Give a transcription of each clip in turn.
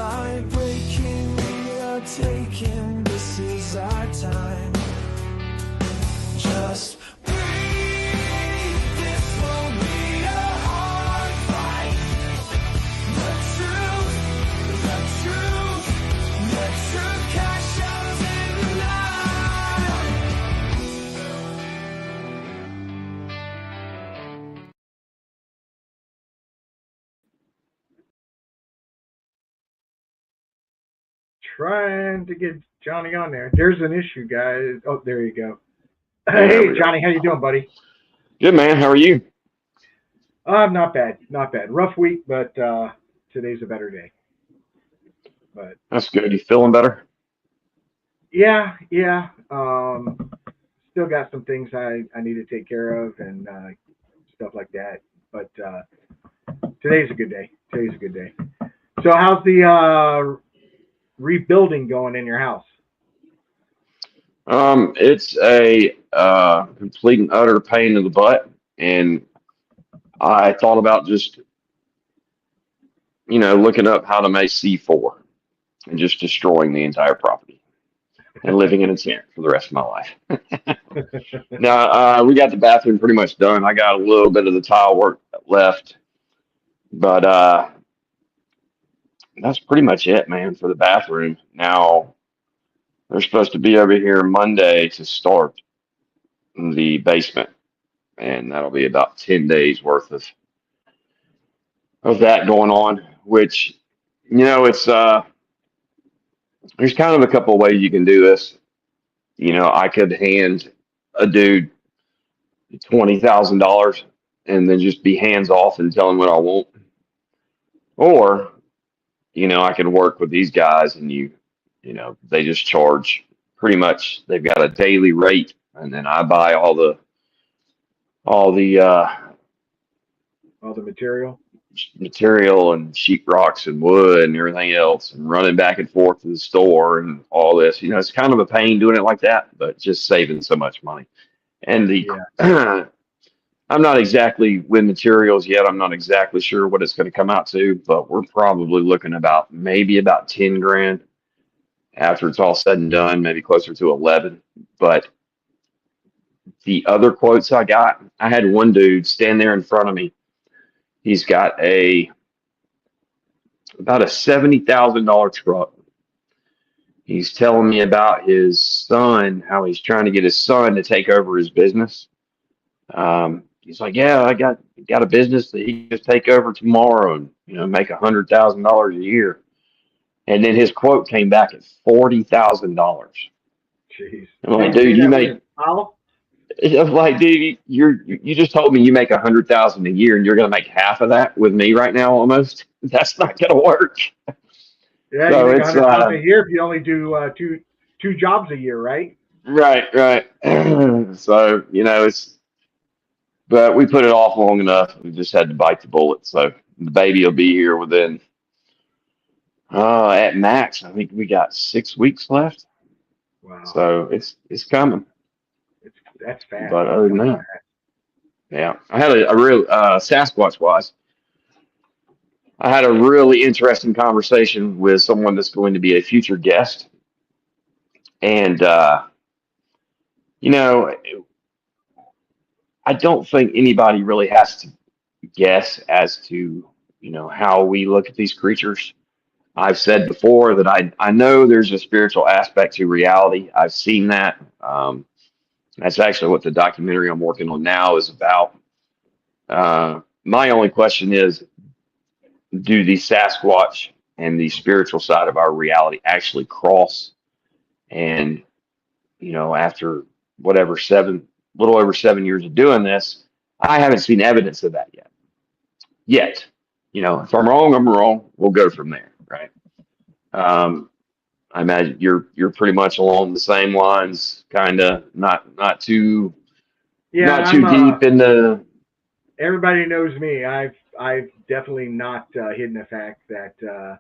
like breaking, we are taking, this is our time. Just breathe, this won't be a hard fight. The truth cash out in the night. Trying to get Johnny on there. There's an issue, guys. Oh, there you go. There Hey, we go. Johnny, how you doing, buddy? Good, man. How are you? Not bad, not bad. Rough week, but today's a better day. But That's good. You feeling better? yeah, yeah. Still got some things I need to take care of and stuff like that. But today's a good day. Today's a good day. So how's the rebuilding going in your house? It's a complete and utter pain in the butt, and I thought about just looking up how to make C4 and just destroying the entire property and living in a tent for the rest of my life. Now, we got the bathroom pretty much done. I got a little bit of the tile work left, but that's pretty much it, man, for the bathroom. Now, they're supposed to be over here Monday to start the basement, and that'll be about 10 days worth of that going on, which, it's there's kind of a couple of ways you can do this. I could hand a dude $20,000 and then just be hands off and tell him what I want. Or, I could work with these guys and they just charge pretty much, they've got a daily rate, and then I buy all the All the material? material and sheetrocks and wood and everything else, and running back and forth to the store and all this. It's kind of a pain doing it like that, but just saving so much money. And the Yeah. I'm not exactly with materials yet. I'm not exactly sure what it's going to come out to, but we're probably looking about maybe about 10 grand after it's all said and done, maybe closer to 11. But the other quotes I had one dude stand there in front of me. He's got about a $70,000 truck. He's telling me about his son, how he's trying to get his son to take over his business. He's like, yeah, I got a business that he can just take over tomorrow and make $100,000 a year. And then his quote came back at $40,000. Jeez. I'm like, Did you say dude, you that was make. in Powell? I'm like, dude, you just told me you make 100,000 a year, and you're gonna make half of that with me right now, almost. That's not gonna work. Yeah, you So make a it's 100,000 a year if you only do two jobs a year, right? right, right. So but we put it off long enough. We just had to bite the bullet. So the baby will be here within, at max, I think we got 6 weeks left. Wow, So it's coming. that's fast. But That's other than coming that, fast. yeah, I had a real Sasquatch wise. I had a really interesting conversation with someone that's going to be a future guest, and you know, I don't think anybody really has to guess as to how we look at these creatures. I've said before that I know there's a spiritual aspect to reality. I've seen that. That's actually what the documentary I'm working on now is about. My only question is, do the Sasquatch and the spiritual side of our reality actually cross? And after whatever little over 7 years of doing this, I haven't seen evidence of that yet. Yet, if I'm wrong, I'm wrong. We'll go from there, right? Um, I imagine you're pretty much along the same lines, kind of not too Yeah, not too deep into. everybody knows me. I've definitely not hidden the fact that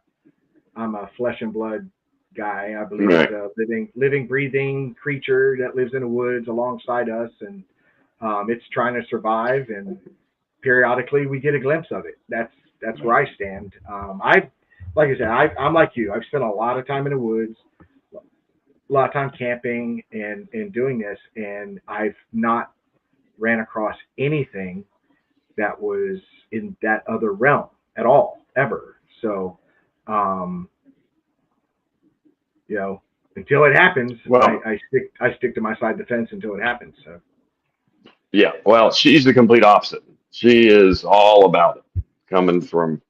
I'm a flesh and blood guy. I believe it's Right. a living, breathing creature that lives in the woods alongside us, and it's trying to survive. And periodically, we get a glimpse of it. That's where I stand. like I said, I'm like you. I've spent a lot of time in the woods, a lot of time camping and doing this, and I've not ran across anything that was in that other realm at all, ever. So, um, you know, until it happens, Well, I stick to my side of the fence until it happens. So, yeah. Well, she's the complete opposite. She is all about it. Coming from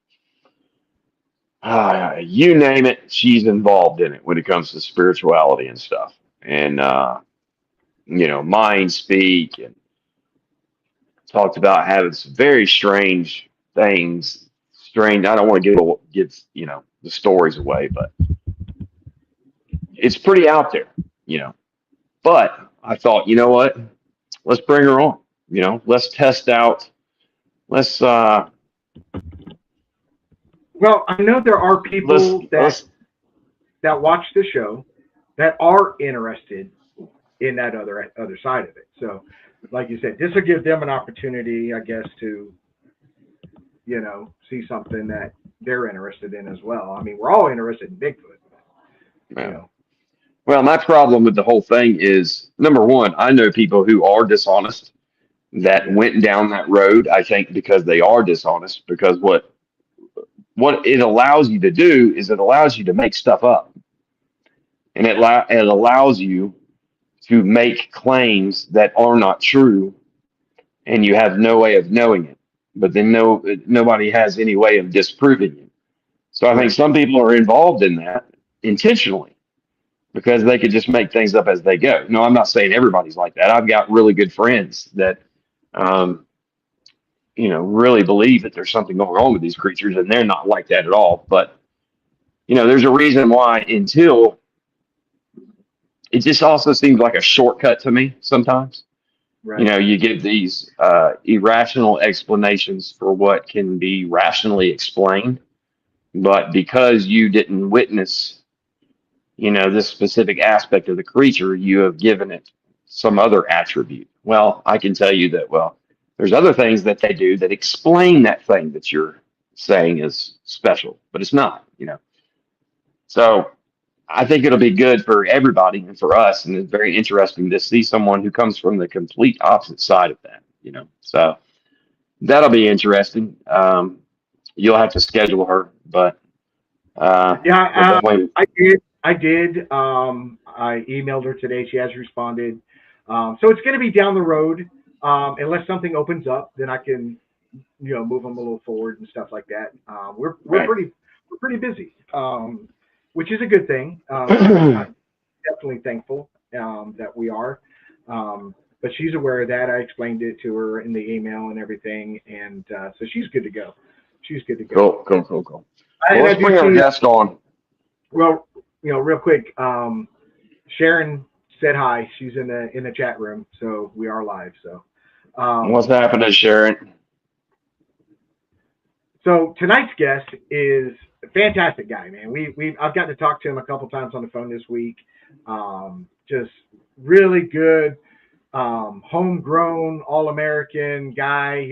you name it, she's involved in it when it comes to spirituality and stuff. And mind speak and talked about having some very strange things. Strange. I don't want to give the stories away, but it's pretty out there. You know. But I thought, you know what? Let's bring her on. Let's test out. Let's well, I know there are let's people let's that watch the show that are interested in that other side of it. So, like you said, this will give them an opportunity, I guess, to see something that they're interested in as well. I mean, we're all interested in Bigfoot, you yeah. know. Well, my problem with the whole thing is number one, I know people who are dishonest that Yeah, went down that road. I think because they are dishonest, because what it allows you to do is it allows you to make stuff up, and it allows you to make claims that are not true, and you have no way of knowing it. But then nobody has any way of disproving it. So I think right. some people are involved in that intentionally because they could just make things up as they go. No, I'm not saying everybody's like that. I've got really good friends that, um, really believe that there's something going on with these creatures, and they're not like that at all. But there's a reason why. Until it just also seems like a shortcut to me sometimes. Right. You give these irrational explanations for what can be rationally explained, but because you didn't witness this specific aspect of the creature, you have given it some other attribute. Well, I can tell you that, well, there's other things that they do that explain that thing that you're saying is special, but it's not. So I think it'll be good for everybody and for us. And it's very interesting to see someone who comes from the complete opposite side of that. So that'll be interesting. You'll have to schedule her, but we'll Yeah, definitely. I did. I did. I emailed her today. She has responded. So it's going to be down the road. Unless something opens up, then I can, move them a little forward and stuff like that. Right. We're pretty busy, which is a good thing. I'm definitely thankful that we are. But she's aware of that. I explained it to her in the email and everything, and so she's good to go. She's good to go. Cool, cool, cool, cool. Well, And I let's do bring our see. guest on. Well, real quick, Sharon said hi. She's in the chat room, so we are live. So, What's um, happening, Sharon? so tonight's guest is a fantastic guy, man. I've gotten to talk to him a couple times on the phone this week. Just really good, homegrown, all American guy.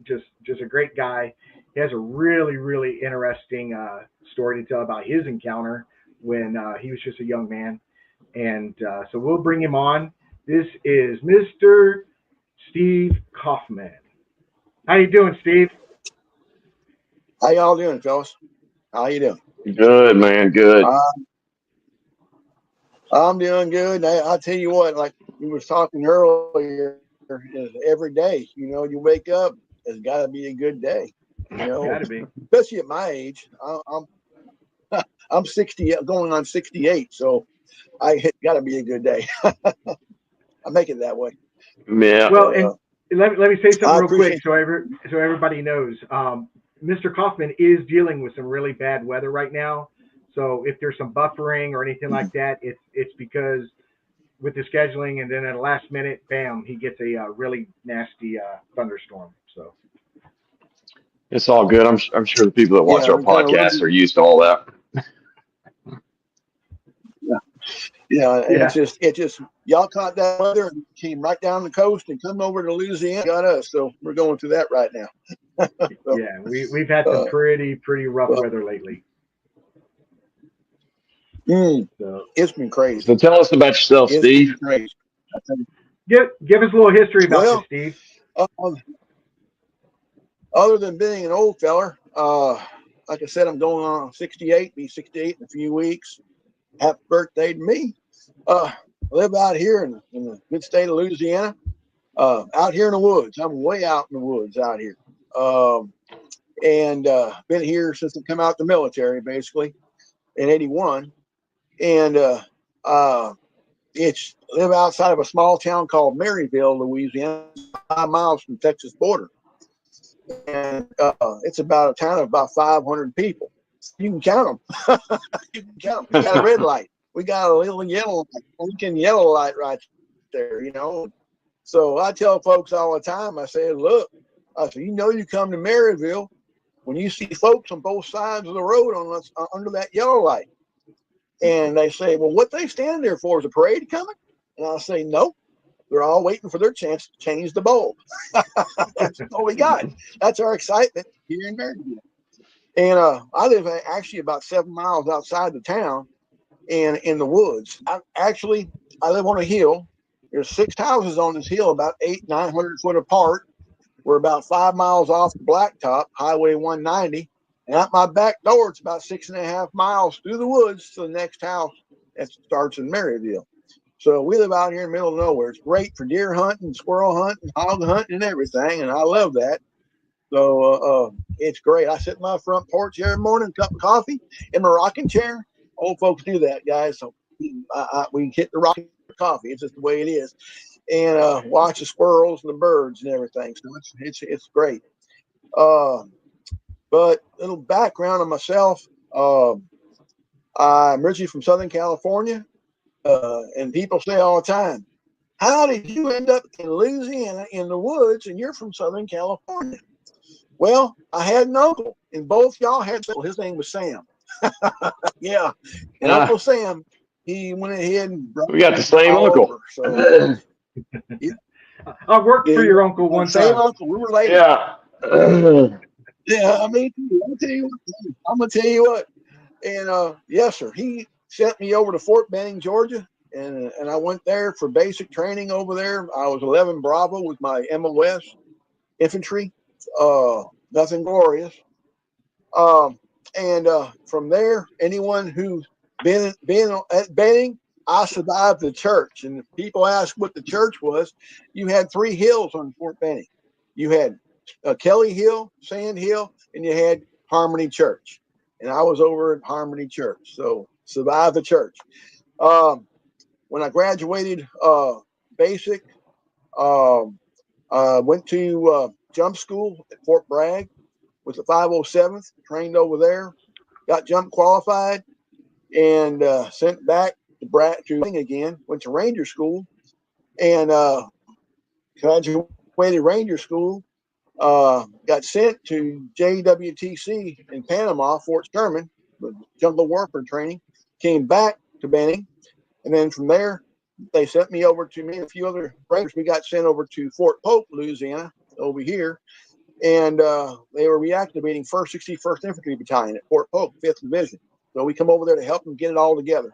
Just a great guy. He has a really really interesting story to tell about his encounter when he was just a young man, and so we'll bring him on. This is Mr. Steve Kaufman. How you doing, Steve? How y'all doing, fellas? How you doing? Good, man. Good. Uh, I'm doing good. I'll tell you what, like we was talking earlier, is every day, you wake up, it's got to be a good day, Gotta be. especially at my age. I'm 60, going on 68, so it's got to be a good day. I make it that way. Yeah. Well, So and let me say something I real quick appreciate. so everybody knows. Mr. Kaufman is dealing with some really bad weather right now. So if there's some buffering or anything like that, it's because with the scheduling, and then at the last minute, bam, he gets a really nasty thunderstorm. So It's all good. I'm sure the people that watch Yeah, our we're kind of podcast looking. are used to all that. Yeah. Yeah, and Yeah. it just y'all caught that weather and came right down the coast and come over to Louisiana, got us. So we're going through that right now. So, Yeah. We've had some uh, pretty rough well, weather lately. mm, So it's been crazy. So tell us about yourself, It's been Steve. crazy. I tell you. give us a little history about you, Well, Steve. uh, other than being an old feller, like I said, I'm going on 68, be 68 in a few weeks. Happy birthday to me. I live out here in the good state of Louisiana, out here in the woods. I'm way out in the woods out here. Um, and been here since I come out the military, basically in '81. And uh, it's live outside of a small town called Maryville, Louisiana, 5 miles from Texas border. And it's about a town of about 500 people. You can count them. You can count them. We got a red light. We got a little yellow, blinking yellow light right there. So I tell folks all the time. I say, look, I said, you come to Maryville when you see folks on both sides of the road under that yellow light, and they say, well, what they stand there for? Is a parade coming? And I say, no, they're all waiting for their chance to change the bulb. That's all we got. That's our excitement here in Maryville. And I live actually about 7 miles outside the town and in the woods. I live on a hill. There's 6 houses on this hill, about 900 foot apart. We're about 5 miles off the blacktop, Highway 190. And out my back door, it's about 6.5 miles through the woods to the next house that starts in Maryville. So we live out here in the middle of nowhere. It's great for deer hunting, squirrel hunting, hog hunting, and everything. And I love that. So it's great. I sit in my front porch every morning, cup of coffee in my rocking chair. Old folks do that, guys. So we hit the rocking coffee. It's just the way it is. And watch the squirrels and the birds and everything. So it's great. Uh, but a little background on myself. I'm originally from Southern California, and people say all the time, "How did you end up in Louisiana in the woods and you're from Southern California?" Well, I had an uncle, and both y'all had. His name was Sam. Yeah, and Ah, Uncle Sam, he went ahead and brought we got the me same all uncle. over. So yeah, I worked for yeah, your uncle one same time. uncle. We're related. Yeah. Yeah, I mean, I'll tell you what. I'm gonna tell you what. And yes, sir. He sent me over to Fort Benning, Georgia, and I went there for basic training over there. I was 11 Bravo with my MOS infantry. Nothing glorious. Um, and from there, anyone who's been at Benning, I survived the church. And if people ask what the church was, you had 3 hills on Fort Benning. You had Kelly Hill, Sand Hill, and you had Harmony Church. And I was over at Harmony Church, so survived the church. Um, when I graduated basic, um, went to jump school at Fort Bragg with the 507th, trained over there, got jump qualified, and sent back to again. Went to Ranger School and graduated Ranger School. Got sent to JWTC in Panama, Fort Sherman, with jungle warfare training. Came back to Benning, and then from there they sent me over to me and a few other Rangers. We got sent over to Fort Polk, Louisiana, over here, and they were reactivating 1st 61st Infantry Battalion at Fort Polk, 5th Division. So we come over there to help them get it all together,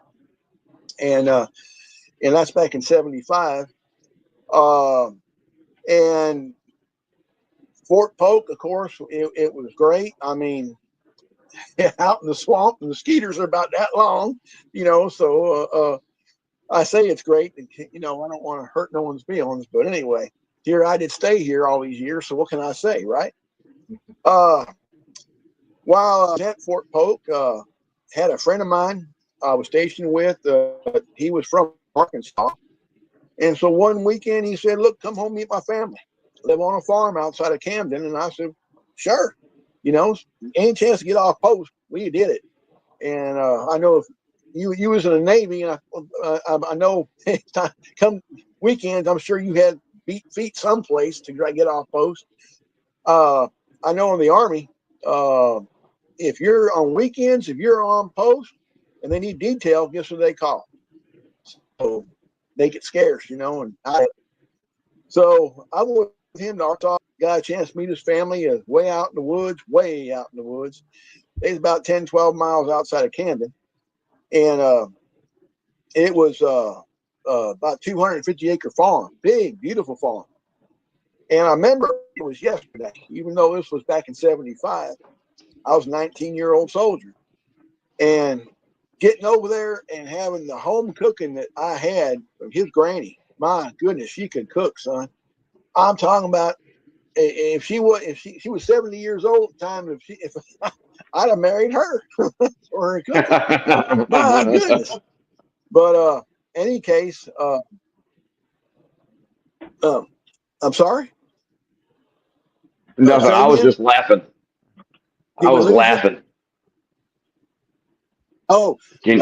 and that's back in '75. And Fort Polk, of course, it was great. I mean, out in the swamp, and the skeeters are about that long, So I say it's great. I don't want to hurt no one's feelings, but anyway, here I did stay here all these years. So what can I say, right? Uh, While I was at Fort Polk, had a friend of mine I was stationed with. He was from Arkansas. And so one weekend he said, look, come home, meet my family. Live on a farm outside of Camden. And I said, sure. Any chance to get off post, we did it. And I know if you was in the Navy, and I know come weekends, I'm sure you had beat feet someplace to try to get off post. I know in the Army, if you're on weekends, if you're on post and they need detail, guess who they call? so they get scarce, and so I went with him to Arkansas, got a chance to meet his family way out in the woods, way out in the woods. It's about 10, 12 miles outside of Camden. And it was about 250-acre farm, big, beautiful farm. And I remember it was yesterday, even though this was back in 75. I was a 19-year-old soldier. And getting over there and having the home cooking that I had from his granny, my goodness, she could cook, son. I'm talking about if she was 70 years old at the time, if I'd have married her for her cooking. My goodness. But any case, I'm sorry. Nothing. Say I it was again. just laughing. I Did we was lose you? laughing. Oh, Can,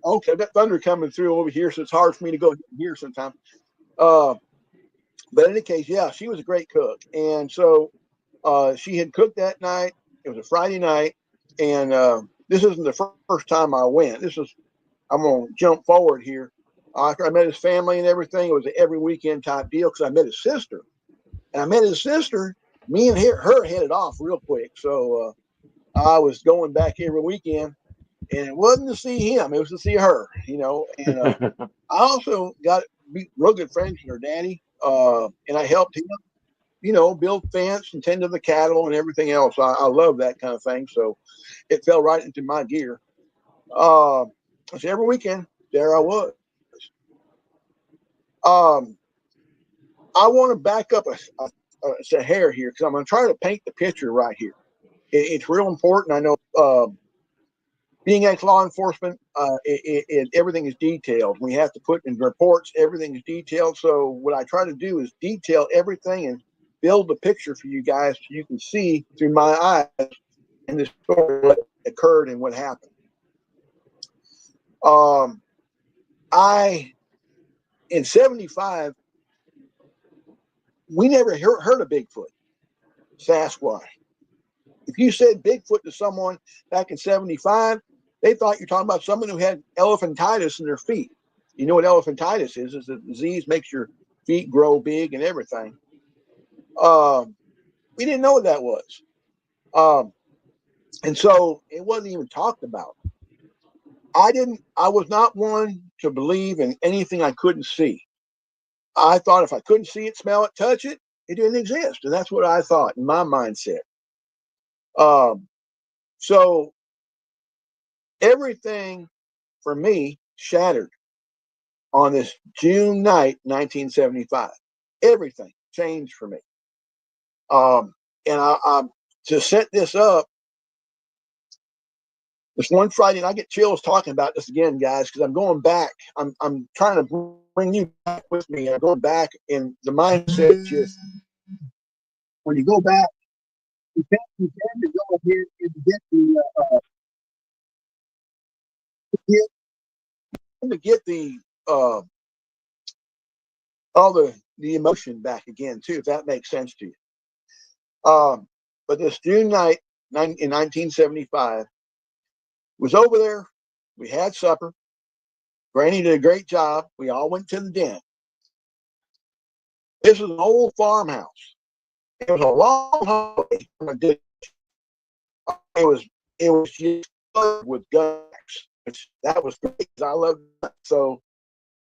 okay. That thunder coming through over here, so it's hard for me to go here sometimes. But in any case, yeah, she was a great cook, and so she had cooked that night. It was a Friday night, and this isn't the first time I went. I'm gonna jump forward here. After I met his family and everything, it was an every weekend type deal because I met his sister, and I met his sister. Me and her hit it off real quick, so I was going back every weekend, and it wasn't to see him; it was to see her, And I also got be real good friends with her daddy, and I helped him, build fence and tend to the cattle and everything else. I love that kind of thing, so it fell right into my gear. So every weekend there I was. Um, I want to back up a hair here because I'm going to try to paint the picture right here. It's real important. I know being ex-law enforcement, everything is detailed. We have to put in reports, everything is detailed. So what I try to do is detail everything and build the picture for you guys so you can see through my eyes in this story what occurred and what happened. In 75, we never heard of Bigfoot, Sasquatch. If you said Bigfoot to someone back in 75, they thought you're talking about someone who had elephantitis in their feet. You know what elephantitis is? It's a disease makes your feet grow big and everything. We didn't know what that was. And so it wasn't even talked about. I was not one to believe in anything I couldn't see. I thought if I couldn't see it, smell it, touch it, it didn't exist. And that's what I thought in my mindset. So everything for me shattered on this June night, 1975. Everything changed for me. And I to set this up, this one Friday, and I get chills talking about this again, guys, because I'm going back. I'm trying to bring you back with me. I'm going back in the mindset. Just when you go back, you tend to go ahead and get the uh, all the emotion back again too, if that makes sense to you. But this June night in 1975 was over there. We had supper. Granny did a great job. We all went to the den. This was an old farmhouse. It was a long hallway from a ditch. It was just with guns, which that was great because I loved that. So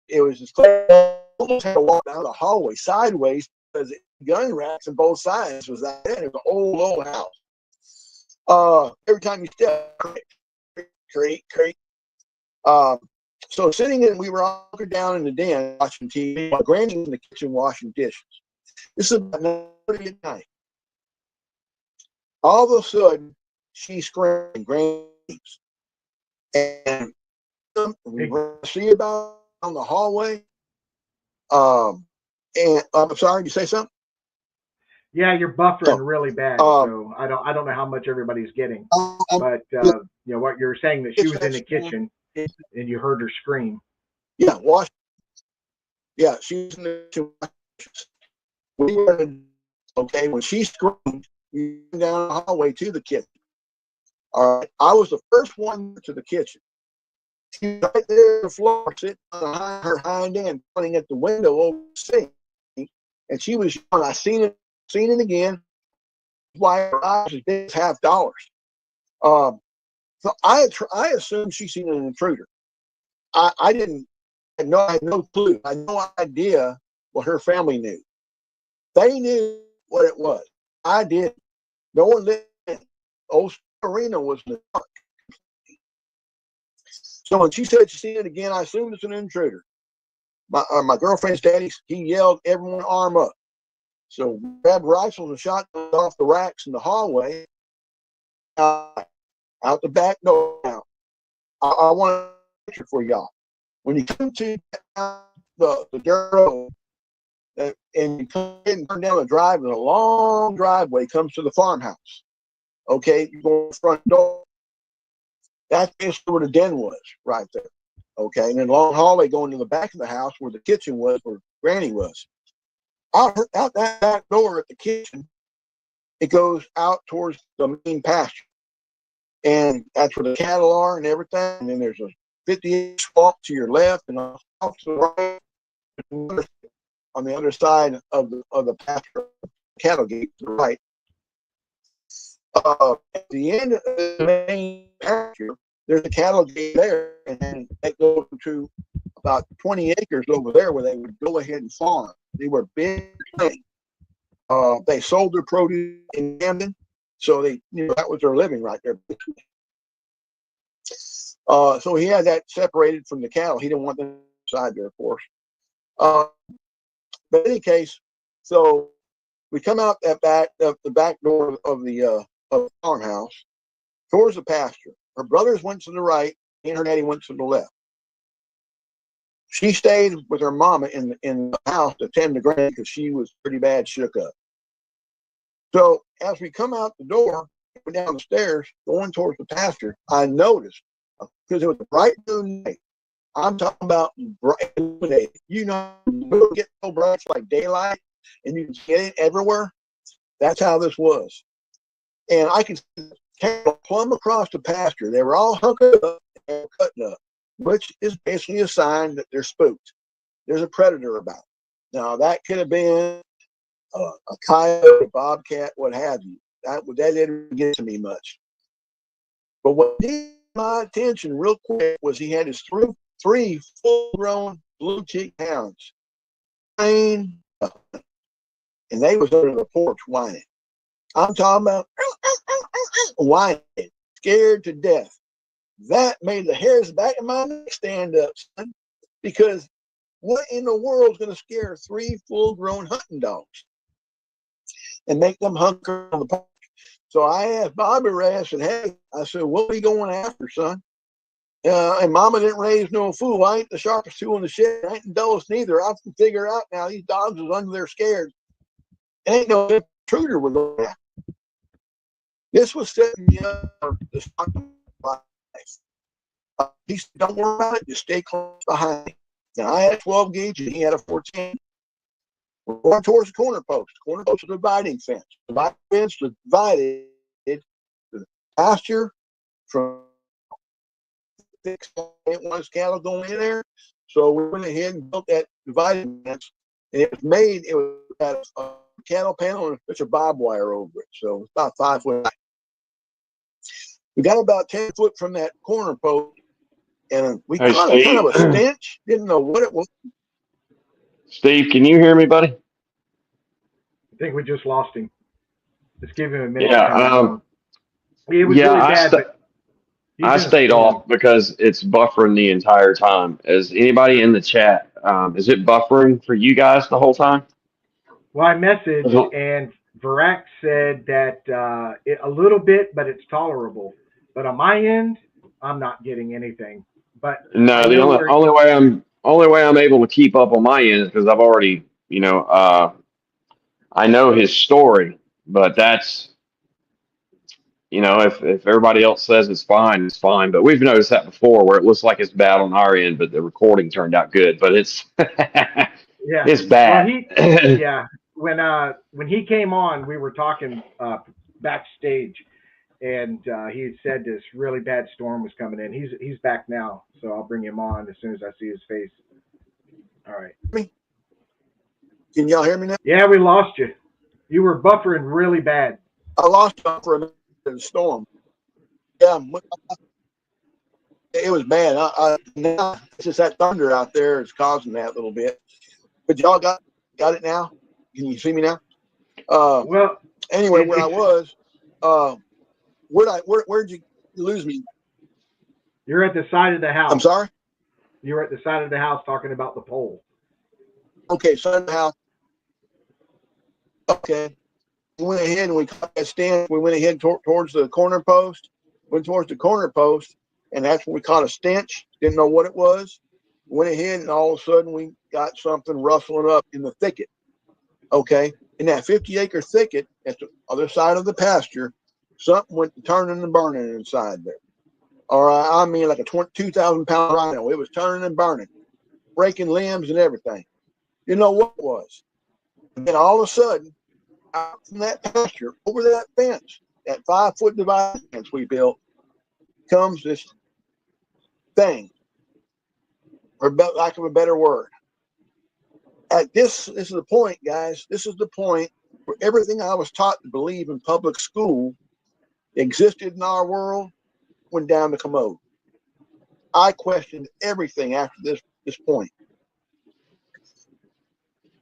it was just almost had to walk down the hallway sideways because gun racks on both sides was that. It was an old house. Every time you step, creak. So sitting in, we were all down in the den watching TV. My granny in the kitchen washing dishes. This is about 9:30 at night. All of a sudden, she screamed, "Granny!" And we see about on the hallway. And I'm sorry, did you say something? Yeah, you're buffering really bad, Um, so I don't know how much everybody's getting. um, But what you're saying that she was in the kitchen and you heard her scream. Yeah, wash. Yeah, she was in the kitchen. We were okay when she screamed. We went down the hallway to the kitchen. All right, I was the first one to the kitchen, She was right there on the floor, sitting on her hind end, pointing at the window over the sink. And she was yelling, I seen it again. Why her eyes as big as $50. So I assumed she seen an intruder. I didn't. I had no clue. I had no idea what her family knew. They knew what it was. I did. No one did. Old Arena was in the dark. So when she said she seen it again, I assumed it's an intruder. My girlfriend's daddy, he yelled, everyone arm up. So grabbed rifles and shotguns off the racks in the hallway, out the back door. Now, I want a picture for y'all. When you come to the dirt road, and you come in and turn down the drive, there's a long driveway comes to the farmhouse. Okay, you go in the front door. That's basically where the den was, right there. Okay, and then long hallway going to the back of the house where the kitchen was, where Granny was. Out that back door at the kitchen, it goes out towards the main pasture. And that's where the cattle are and everything. And then there's a 50-acre swamp to your left and off to the right. On the other side of the pasture, cattle gate to the right. At the end of the main pasture, there's a cattle gate there, and then they go to about 20 acres over there where they would go ahead and farm. They were big things. They sold their produce in Camden, so that was their living right there. So he had that separated from the cattle. He didn't want them inside there, of course. But in any case, so we come out the back door of the farmhouse towards the pasture. Her brothers went to the right, and her daddy went to the left. She stayed with her mama in the house to tend to Granny because she was pretty bad shook up. So as we come out the door, down the stairs, going towards the pasture, I noticed, because it was a bright noon. I'm talking about bright day. You get so bright like daylight, and you can get it everywhere. That's how this was. And I could see cattle plumb across the pasture. They were all hunkered up and cutting up, which is basically a sign that they're spooked. There's a predator about. Now, that could have been a coyote, a bobcat, what have you. That didn't get to me much. But what did my attention real quick was he had his three full-grown blue cheek hounds, and they was under the porch whining. I'm talking about whining, scared to death. That made the hairs back of my neck stand up, son, because what in the world is going to scare 3 full-grown hunting dogs and make them hunker on the porch? So I asked Bobby Ray, I said, hey, what are you going after, son? And Mama didn't raise no fool. I ain't the sharpest tool in the shed. I ain't the dullest neither. I can figure out now these dogs is under there scared. It ain't no intruder we're looking at. This was setting me up for the stock of life. He said, don't worry about it. Just stay close behind me. Now, I had a 12 gauge and he had a 14. We're going towards the corner post. The corner post is a dividing fence. The dividing fence divided the pasture from fixed once cattle going in there. So we went ahead and built that dividing fence, and it had a cattle panel and a bunch of barbed wire over it. So it's about 5 foot high. We got about 10 foot from that corner post, and we Hey, caught kind of a Steve. stench. Didn't know what it was. Steve, can you hear me, buddy? I think we just lost him. Let's give him a minute Yeah. to come back on. It was Yeah. really bad, but he's I in a stayed storm. off because it's buffering the entire time. Is anybody in the chat? Is it buffering for you guys the whole time? Well, I messaged, and Verac said that a little bit, but it's tolerable. But on my end, I'm not getting anything. But I No, the know only where. only way I'm able to keep up on my end is because I've already, I know his story, but that's, if everybody else says it's fine, it's fine. But we've noticed that before, where it looks like it's bad on our end, but the recording turned out good. But it's Yeah. it's Well, bad. yeah. When he came on, we were talking backstage, and he had said this really bad storm was coming in. He's back now, so I'll bring him on as soon as I see his face. All right. Can y'all hear me now? Yeah, we lost you. You were buffering really bad. I lost y'all for a minute in the storm. Yeah, it was bad. Now it's just that thunder out there is causing that a little bit. But y'all got it now. Can you see me now? Well, Anyway, where I was, where'd you lose me? you're at the side of the house. I'm sorry. You're at the side of the house talking about the pole. Okay, somehow. Okay, we went ahead and we caught that stand. We went ahead towards the corner post. Went towards the corner post, and that's when we caught a stench. Didn't know what it was. Went ahead, and all of a sudden we got something rustling up in the thicket. Okay, in that 50-acre thicket at the other side of the pasture, something went turning and burning inside there. Or I mean, like a 2,000-pound rhino. It was turning and burning, breaking limbs and everything. You know what it was? And then all of a sudden, out from that pasture, over that fence, that 5-foot dividing fence we built, comes this thing, or lack of a better word. At this is the point, guys. This is the point where everything I was taught to believe in public school existed in our world went down the commode. I questioned everything after this point.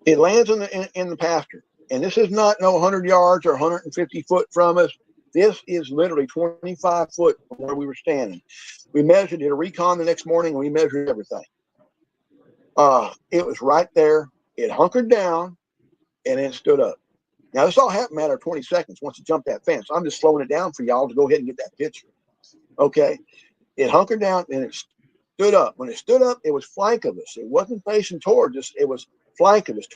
It lands in the pasture, and this is not no 100 yards or 150 foot from us. This is literally 25 foot from where we were standing. We measured, did a recon the next morning, and we measured everything. It was right there. It hunkered down, and it stood up. Now, this all happened in a matter of 20 seconds once it jumped that fence. I'm just slowing it down for y'all to go ahead and get that picture. Okay. It hunkered down, and it stood up. When it stood up, it was flank of us. It wasn't facing towards us. It was flank of us,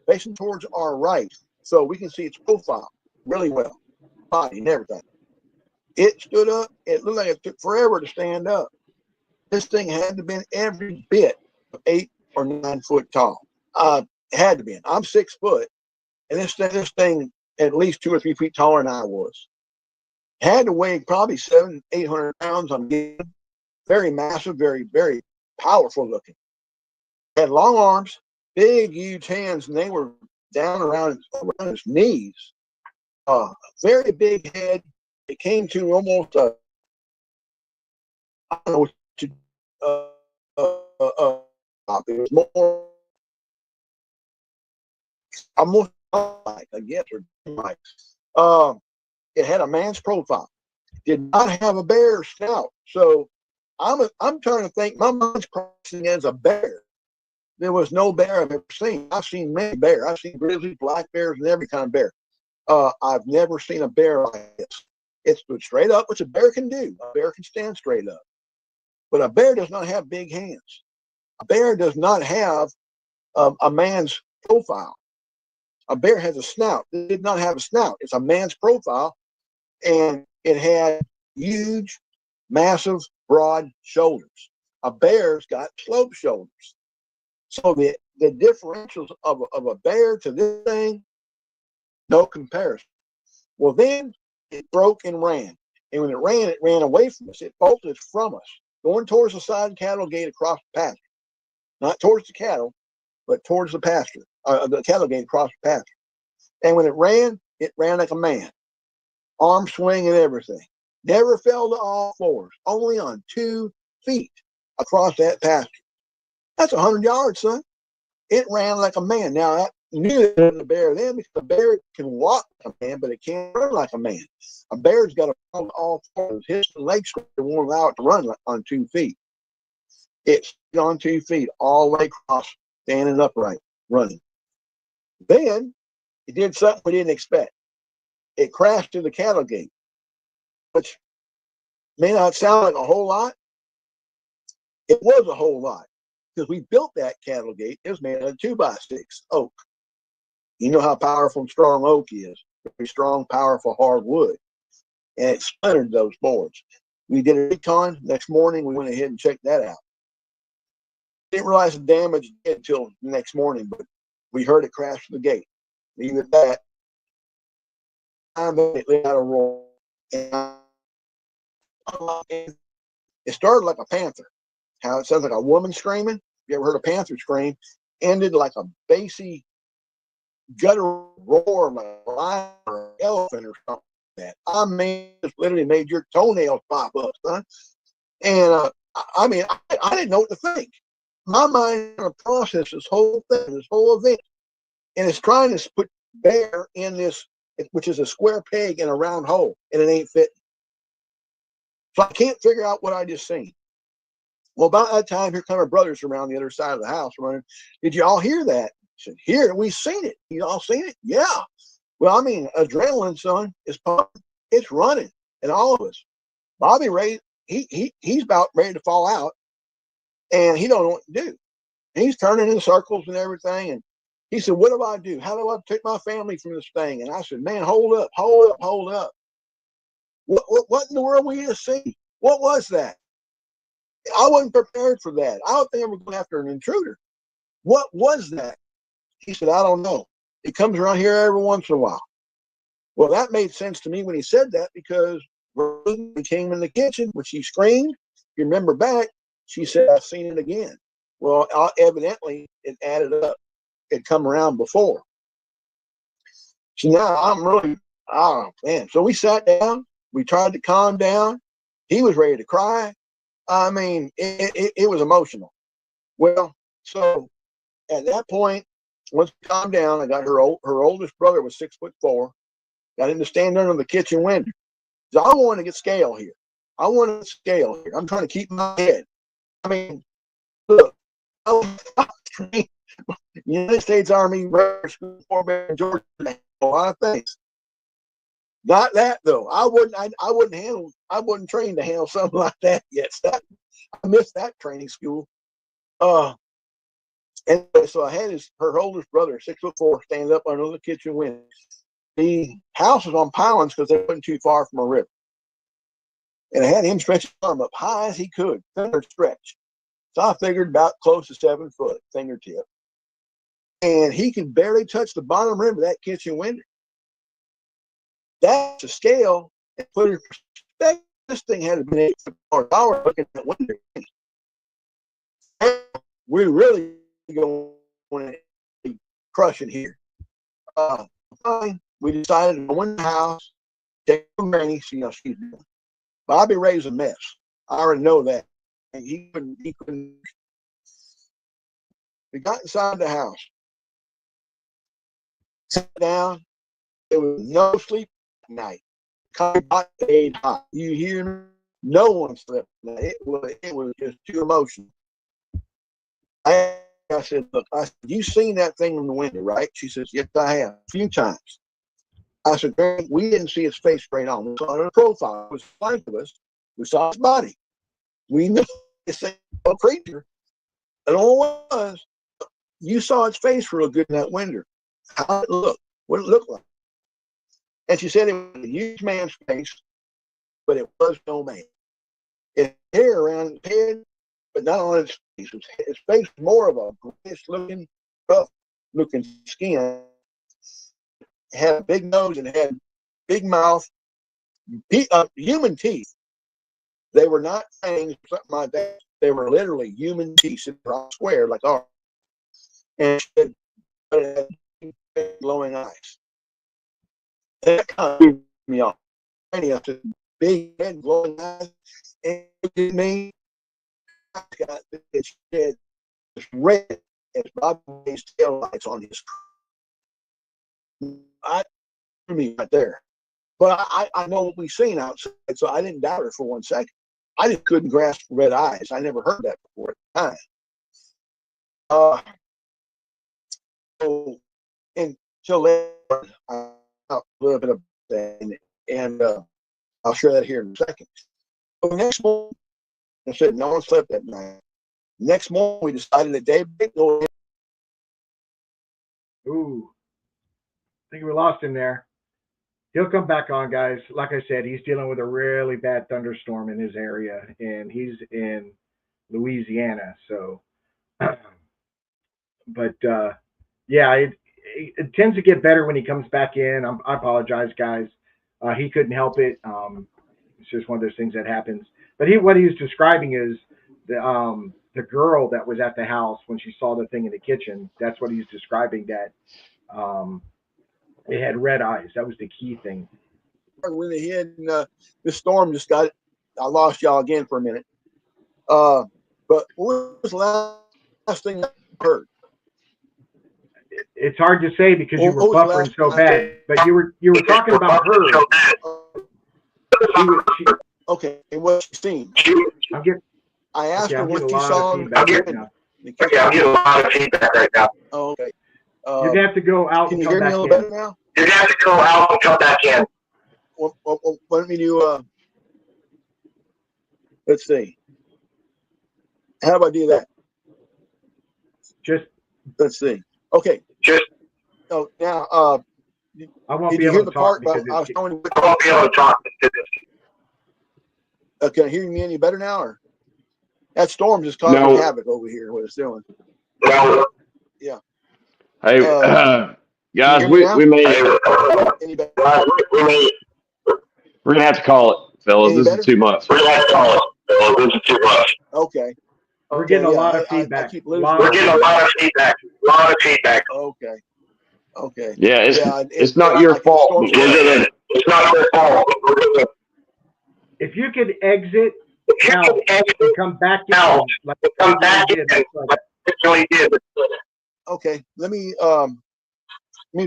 facing towards our right. So we can see its profile really well, body and everything. It stood up. It looked like it took forever to stand up. This thing had to have been every bit of 8 or 9 foot tall. It had to be. I'm 6 foot, and this thing at least 2 or 3 feet taller than I was. Had to weigh probably 700-800 pounds. I'm getting very massive, very, very powerful looking. Had long arms, big, huge hands, and they were down around his knees. Very big head. It came to almost I don't know what to it was more almost like, I guess, or like it had a man's profile. Did not have a bear snout. So I'm trying to think. My mind's processing as a bear. There was no bear I've ever seen. I've seen many bears. I've seen grizzlies, black bears, and every kind of bear. I've never seen a bear like this. It stood straight up, which a bear can do. A bear can stand straight up. But a bear does not have big hands. A bear does not have a man's profile. A bear has a snout. It did not have a snout. It's a man's profile, and it had huge, massive, broad shoulders. A bear's got sloped shoulders. So the differentials of a bear to this thing, no comparison. Well, then it broke and ran. And when it ran away from us. It bolted from us, going towards the side cattle gate across the pasture. Not towards the cattle, but towards the pasture, the cattle gate across the pasture. And when it ran like a man. Arm swing and everything. Never fell to all fours, only on 2 feet across that pasture. That's 100 yards, son. It ran like a man. Now, I knew it was a bear then because a bear can walk like a man, but it can't run like a man. A bear's got to fall to all fours. His legs won't allow it to run on 2 feet. It's on 2 feet all the way across, standing upright, running. Then it did something we didn't expect. It crashed to the cattle gate, which may not sound like a whole lot. It was a whole lot because we built that cattle gate. It was made out of 2x6 oak. You know how powerful and strong oak is. Very strong, powerful hardwood. And it splintered those boards. We did a recon. Next morning, we went ahead and checked that out. Didn't realize the damage until the next morning, but we heard it crash to the gate. Either that, it let out a roar. And It started like a panther. How it sounds like a woman screaming. You ever heard a panther scream? Ended like a bassy gutter roar like a lion or an elephant or something like that. I mean, it literally made your toenails pop up, son. And I mean, I didn't know what to think. My mind trying to process this whole thing, this whole event, and it's trying to put bear in this, which is a square peg in a round hole, and it ain't fitting. So I can't figure out what I just seen. Well, about that time, here come our brothers around the other side of the house running. Did you all hear that? I said, here, we've seen it. You all seen it? Yeah. Well, I mean, adrenaline, son, is pumping. It's running. And all of us. Bobby Ray, he's about ready to fall out, and he don't know what to do. And he's turning in circles and everything. And he said, what do I do? How do I take my family from this thing? And I said, man, hold up, hold up, hold up. What in the world we just see? What was that? I wasn't prepared for that. I don't think I was going after an intruder. What was that? He said, I don't know. It comes around here every once in a while. Well, that made sense to me when he said that, because when he came in the kitchen, when she screamed, you remember back, she said, I've seen it again. Well, evidently, it added up. It come around before. So now I'm really, oh, man. So we sat down. We tried to calm down. He was ready to cry. I mean, it was emotional. Well, so at that point, once we calmed down, I got her oldest brother was 6'4", got him to stand under the kitchen window. So I want to get scale here. I want to scale here. I'm trying to keep my head. I mean, look, I was trained United States Army School in Georgia, a lot of things. Not that though. I wasn't trained to handle something like that yet. So I missed that training school. Anyway, so I had her oldest brother, 6'4", stand up under the kitchen window. The house was on pylons because they wasn't too far from a river. And I had him stretch his arm up high as he could, finger stretch. So I figured about close to 7 foot, fingertip. And he could barely touch the bottom rim of that kitchen window. That's a scale. And put in perspective, this thing had to be $8 looking at that window. We're really going to be crushing here. Fine. We decided to go in the house, take Granny, see how she's doing. Bobby Ray's a mess. I already know that. And he couldn't. We got inside the house, sat down. There was no sleep at night. Hot stayed hot. You hear me? No one slept. It was just too emotional. I said, look, you seen that thing in the window, right? She says, yes, I have, a few times. I said, we didn't see his face straight on. We saw it in a profile. It was fine of us. We saw his body. We knew it's a creature. And all it was, you saw its face real good in that window. How it looked, what it looked like. And she said it was a huge man's face, but it was no man. It had hair around his head, but not on his face. His face was more of a grayish looking, rough looking skin. It had a big nose and had big mouth, human teeth. They were not fangs or something like that. They were literally human teeth, square like ours. And it had glowing eyes. And that kind of threw me off. And he had big head, glowing eyes. And looked at me. I got this head as red as Bobby's tail lights on his car. I threw me right there. But I know what we've seen outside, so I didn't doubt her for 1 second. I just couldn't grasp red eyes. I never heard that before at the time. So until later, I a little bit of that, and I'll share that here in a second. So the next morning, I said no one slept that night. Next morning, we decided that David go ahead. Ooh, I think we lost him there. He'll come back on, guys. Like I said, he's dealing with a really bad thunderstorm in his area, and he's in Louisiana. So, but yeah, it tends to get better when he comes back in. I apologize, guys. He couldn't help it. It's just one of those things that happens. But what he was describing is the girl that was at the house when she saw the thing in the kitchen. That's what he's describing. That it had red eyes. That was the key thing. Went ahead and this storm just got. I lost y'all again for a minute. But what was the last thing I heard? It's hard to say because you were What was the buffering last so thing I bad. But you were talking about her. Okay, and what she seen? I asked her I'm getting what a you lot saw. of feedback right now. Okay, I'm getting a lot of feedback right now. Oh, okay. You're gonna have to go out Can and you come hear me back a little in. better now? You're gonna have to go out and come back in. Well, let me do. Let's see. How do I do that? Just Let's see. Okay. Just So now, I won't did be you able hear to the part talk about because I was telling you? I won't be able to talk to this. Can you hear me any better now? Or that storm just causing No. havoc over here. What it's doing? No. Yeah. Hey, Can you guys, hear me now? we may Any better? we're gonna have to call it, fellas. Any This better? is too much. We're gonna have to call it. This is too much. Okay. we're getting a yeah, lot of I feedback. keep losing. We're getting a lot of feedback. A lot of feedback. Okay. Okay. Yeah, it's not like your the fault. storm- But we're gonna. It's not your fault. We're gonna. If you could exit If you out can exit and come back in, out, like come back you in, did, like you did. Okay. Let me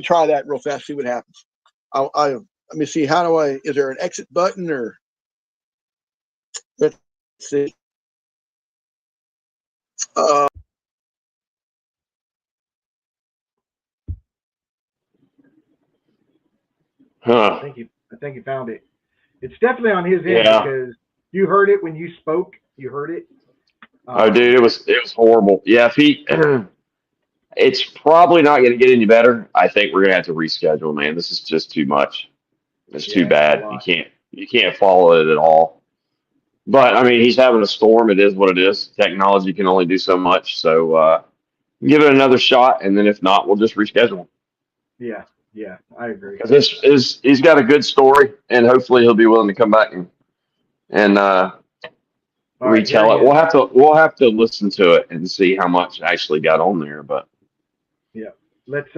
try that real fast. See what happens. Let me see. How do I? Is there an exit button or? Let's see. Huh. I think you found it. It's definitely on his end Yeah. because you heard it when you spoke. You heard it. Oh, dude, it was horrible. Yeah, if he, it's probably not going to get any better. I think we're gonna have to reschedule, man. This is just too much. It's too Yeah, it's a bad. lot. You can't follow it at all. But I mean, he's having a storm. It is what it is. Technology can only do so much. So give it another shot, and then if not, we'll just reschedule. Yeah, I agree. Because this is he's got a good story, and hopefully he'll be willing to come back and All right, here retell he it. is. We'll have to listen to it and see how much actually got on there. But Yeah, let's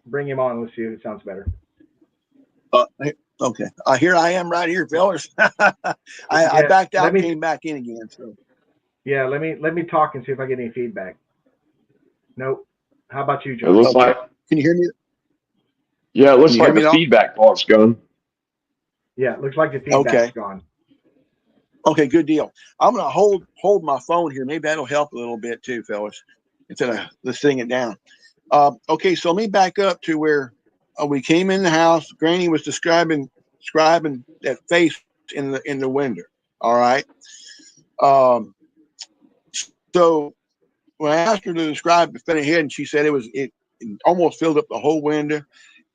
bring him on. Let's see if it sounds better. Okay. Here I am right here, fellas. I backed out, came back in again. So. Yeah, let me talk and see if I get any feedback. Nope. How about you, it John? looks like Can you hear me? yeah, it looks Can you like hear me the now? feedback part's gone. Yeah, it looks like the feedback's Okay. gone. Okay, good deal. I'm gonna hold my phone here. Maybe that'll help a little bit too, fellas. Instead of let's sitting it down. Okay, so let me back up to where we came in the house. Granny was describing that face in the window. All right. So when I asked her to describe the thing ahead, and she said it almost filled up the whole window.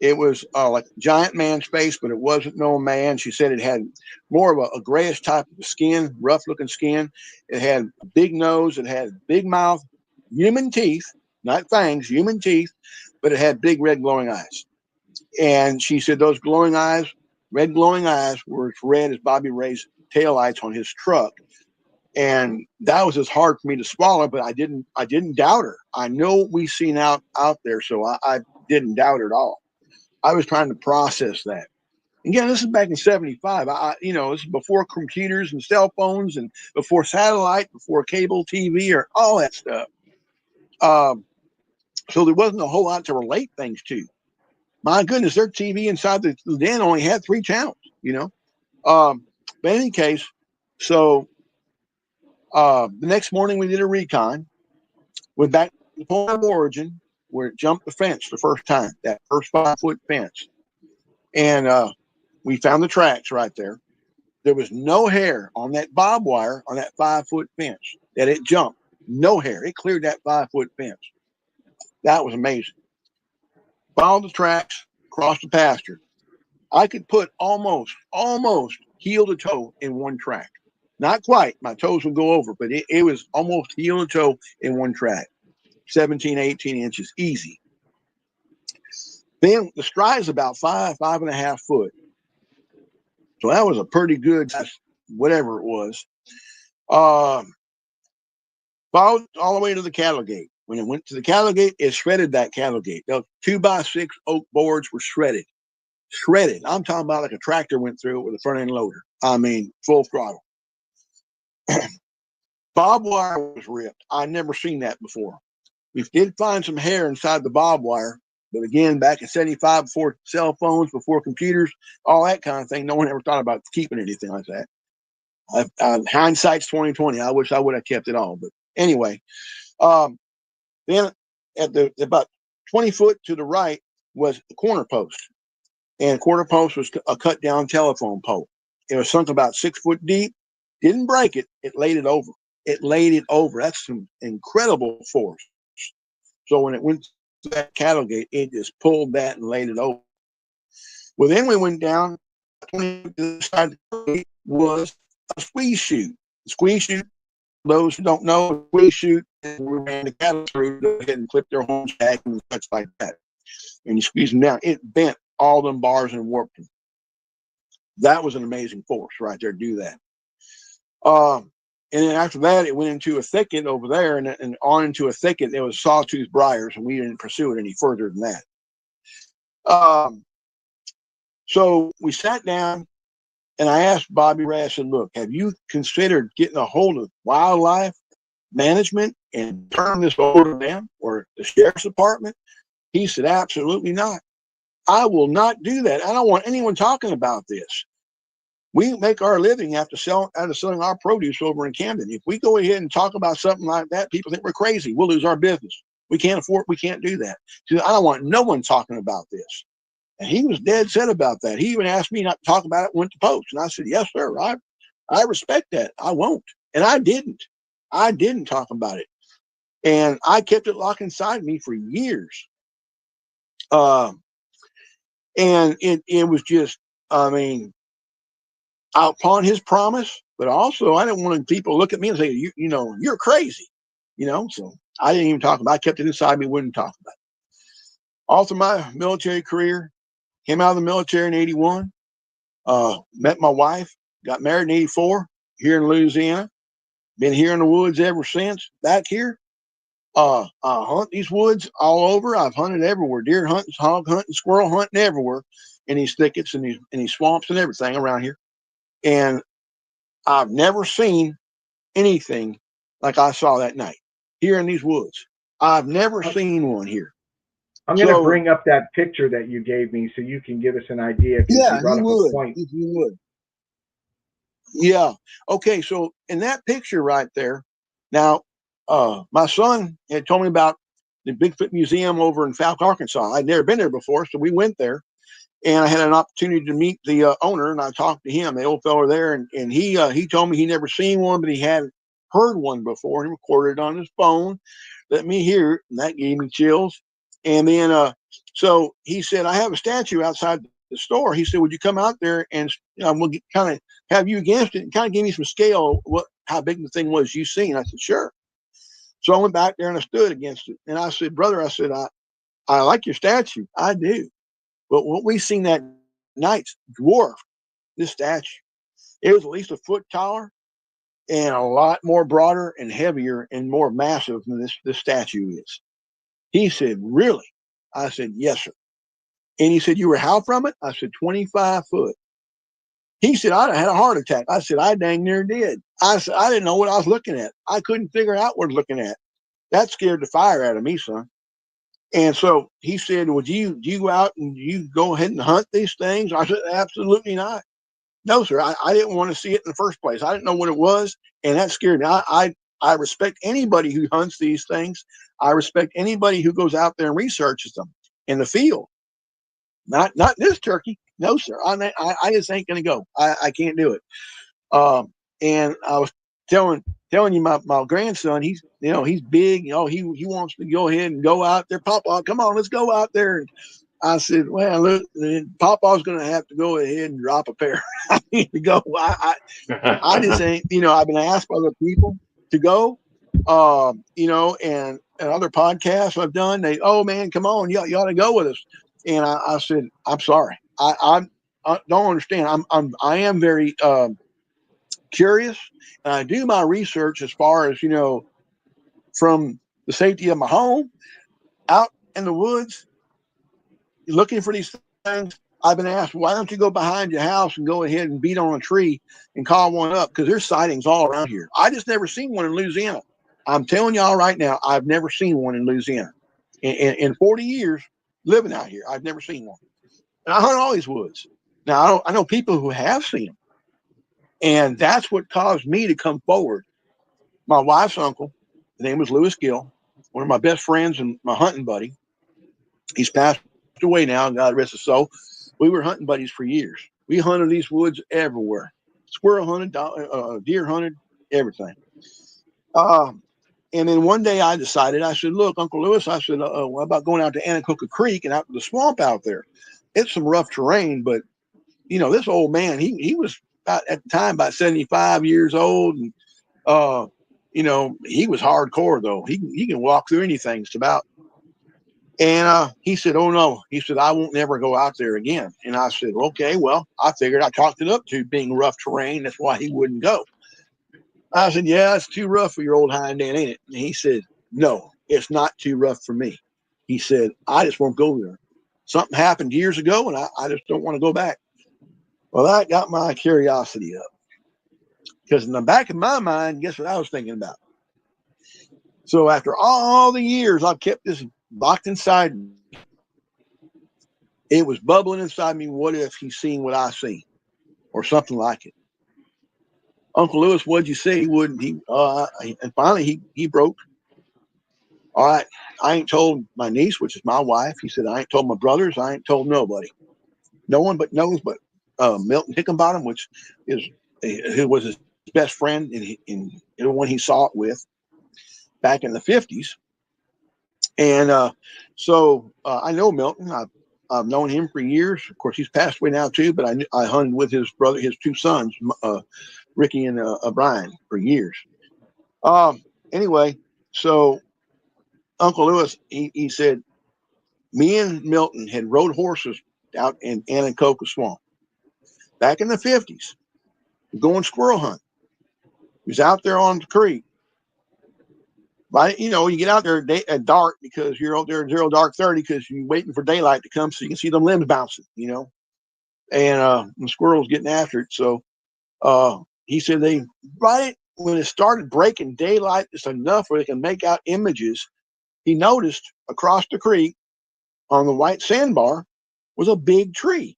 It was like a giant man's face, but it wasn't no man. She said it had more of a grayish type of skin, rough looking skin. It had a big nose. It had a big mouth, human teeth, not fangs, human teeth, but it had big red glowing eyes. And she said those glowing eyes, red glowing eyes, were as red as Bobby Ray's taillights on his truck. And that was just hard for me to swallow, but I didn't doubt her. I know we seen out there, so I didn't doubt her at all. I was trying to process that. Again, this is back in '75. This is before computers and cell phones, and before satellite, before cable TV, or all that stuff. So there wasn't a whole lot to relate things to. My goodness, their TV inside the den only had 3 channels. But in any case, so the next morning we did a recon. Went back to the point of origin where it jumped the fence the first time, that first 5-foot fence. And we found the tracks right there. There was no hair on that barbed wire on that 5-foot fence that it jumped. No hair. It cleared that 5-foot fence. That was amazing. Followed the tracks, crossed the pasture. I could put almost heel to toe in one track. Not quite. My toes would go over, but it was almost heel to toe in one track. 17, 18 inches, easy. Then the stride is about 5.5 foot. So that was a pretty good, whatever it was. Followed all the way to the cattle gate. When it went to the cattle gate, it shredded that cattle gate. Those 2x6 oak boards were shredded. Shredded. I'm talking about like a tractor went through it with a front end loader. I mean, full throttle. Barbed wire was ripped. I never seen that before. We did find some hair inside the barbed wire, but again, back in '75, before cell phones, before computers, all that kind of thing, no one ever thought about keeping anything like that. Hindsight's 2020. I wish I would have kept it all, but anyway. Then at about 20 foot to the right was the corner post, and corner post was a cut down telephone pole. It was sunk about 6 foot deep. Didn't break it. It laid it over. It laid it over. That's some incredible force. So when it went to that cattle gate, it just pulled that and laid it over. Well, then we went down. 20 to the side of the gate was a squeeze chute. The squeeze chute, those who don't know, squeeze chute, we ran the cattle through, go ahead and clip their horns back and such like that. And you squeeze them down. It bent all them bars and warped them. That was an amazing force right there to do that. And then after that, it went into a thicket over there, and on into a thicket. There was sawtooth briars, and we didn't pursue it any further than that. So we sat down, and I asked Bobby Ray, I said, look, have you considered getting a hold of wildlife management and turning this over to them or the sheriff's department? He said, absolutely not. I will not do that. I don't want anyone talking about this. We make our living out of selling our produce over in Camden. If we go ahead and talk about something like that, people think we're crazy. We'll lose our business. We can't do that. So I don't want no one talking about this. And he was dead set about that. He even asked me not to talk about it, went to post. And I said, yes, sir. I respect that. I won't. And I didn't. I didn't talk about it. And I kept it locked inside me for years. And it was just, I mean, upon his promise, but also I didn't want people to look at me and say, you know, you're crazy, you know. So I didn't even talk about it. I kept it inside me, wouldn't talk about it. All through my military career, came out of the military in '81, met my wife, got married in '84 here in Louisiana, been here in the woods ever since, back here. I hunt these woods all over. I've hunted everywhere, deer hunting, hog hunting, squirrel hunting, everywhere in these thickets and these swamps and everything around here. And I've never seen anything like I saw that night here in these woods. I've never seen one here. I'm going to bring up that picture that you gave me so you can give us an idea. Yeah, you brought up a point. If you would. Yeah. Okay. So in that picture right there, now, my son had told me about the Bigfoot Museum over in Falk, Arkansas. I'd never been there before, so we went there. And I had an opportunity to meet the owner, and I talked to him, the old fellow there, and he told me he never seen one, but he had heard one before and recorded it on his phone. Let me hear it, and that gave me chills. And then, so he said, I have a statue outside the store. He said, would you come out there and we'll kind of have you against it and kind of give me some scale how big the thing was you seen? I said, sure. So I went back there and I stood against it, and I said, brother, I said, I like your statue, I do. But what we seen that night dwarfed this statue. It was at least a foot taller and a lot more broader and heavier and more massive than this statue is. He said, really? I said, yes, sir. And he said, you were how from it? I said, 25 foot. He said, I had a heart attack. I said, I dang near did. I said, I didn't know what I was looking at. I couldn't figure out what I was looking at. That scared the fire out of me, son. And so he said, would you go out and you go ahead and hunt these things? I said, absolutely not. No, sir. I didn't want to see it in the first place. I didn't know what it was. And that scared me. I respect anybody who hunts these things. I respect anybody who goes out there and researches them in the field. Not this turkey. No, sir. I just ain't going to go. I can't do it. And I was telling you, my grandson, he's big. He wants to go ahead and go out there. Papa, come on, let's go out there. And I said, well, look, Papa's going to have to go ahead and drop a pair. I need to go. I just ain't, I've been asked by other people to go, and other podcasts I've done, oh man, come on, you ought to go with us. And I said, I'm sorry. don't understand. I am very curious, and I do my research as far as from the safety of my home out in the woods looking for these things. I've been asked, why don't you go behind your house and go ahead and beat on a tree and call one up? Because there's sightings all around here. I just never seen one in Louisiana. I'm telling y'all right now, I've never seen one in Louisiana. In 40 years living out here, I've never seen one. And I hunt all these woods. Now, I know people who have seen them. And that's what caused me to come forward. My wife's uncle, his name was Lewis Gill, one of my best friends and my hunting buddy. He's passed away now, God rest his soul. We were hunting buddies for years. We hunted these woods everywhere. Squirrel hunted, deer hunted, everything. And then one day I decided, I said, look, Uncle Lewis, I said, what about going out to Anacoca Creek and out to the swamp out there? It's some rough terrain, but, this old man, he was at the time about 75 years old. And, he was hardcore, though. He can walk through anything, just about. And he said, oh, no. He said, I won't never go out there again. And I said, okay, well, I figured I talked it up to being rough terrain. That's why he wouldn't go. I said, yeah, it's too rough for your old hind end, ain't it? And he said, no, it's not too rough for me. He said, I just won't go there. Something happened years ago, and I just don't want to go back. Well, that got my curiosity up. Because in the back of my mind, guess what I was thinking about? So after all the years I've kept this locked inside me, it was bubbling inside me. What if he's seen what I see, or something like it? Uncle Lewis, what'd you say? He wouldn't. And finally he broke. All right, I ain't told my niece, which is my wife. He said, I ain't told my brothers. I ain't told nobody. No one but knows but Milton Hickenbottom, which is who was his best friend in the one he saw it with back in the 50s. And so I know Milton. I've known him for years. Of course, he's passed away now too, but I hunted with his brother, his two sons, Ricky and Brian, for years. Anyway, so Uncle Lewis, he said, me and Milton had rode horses out in Anacoca Swamp back in the 50s, going squirrel hunt. He was out there on the creek. But, you get out there at dark because you're out there at zero dark 30 because you're waiting for daylight to come so you can see them limbs bouncing, and the squirrels getting after it. So he said right when it started breaking daylight, just enough where they can make out images, he noticed across the creek on the white sandbar was a big tree.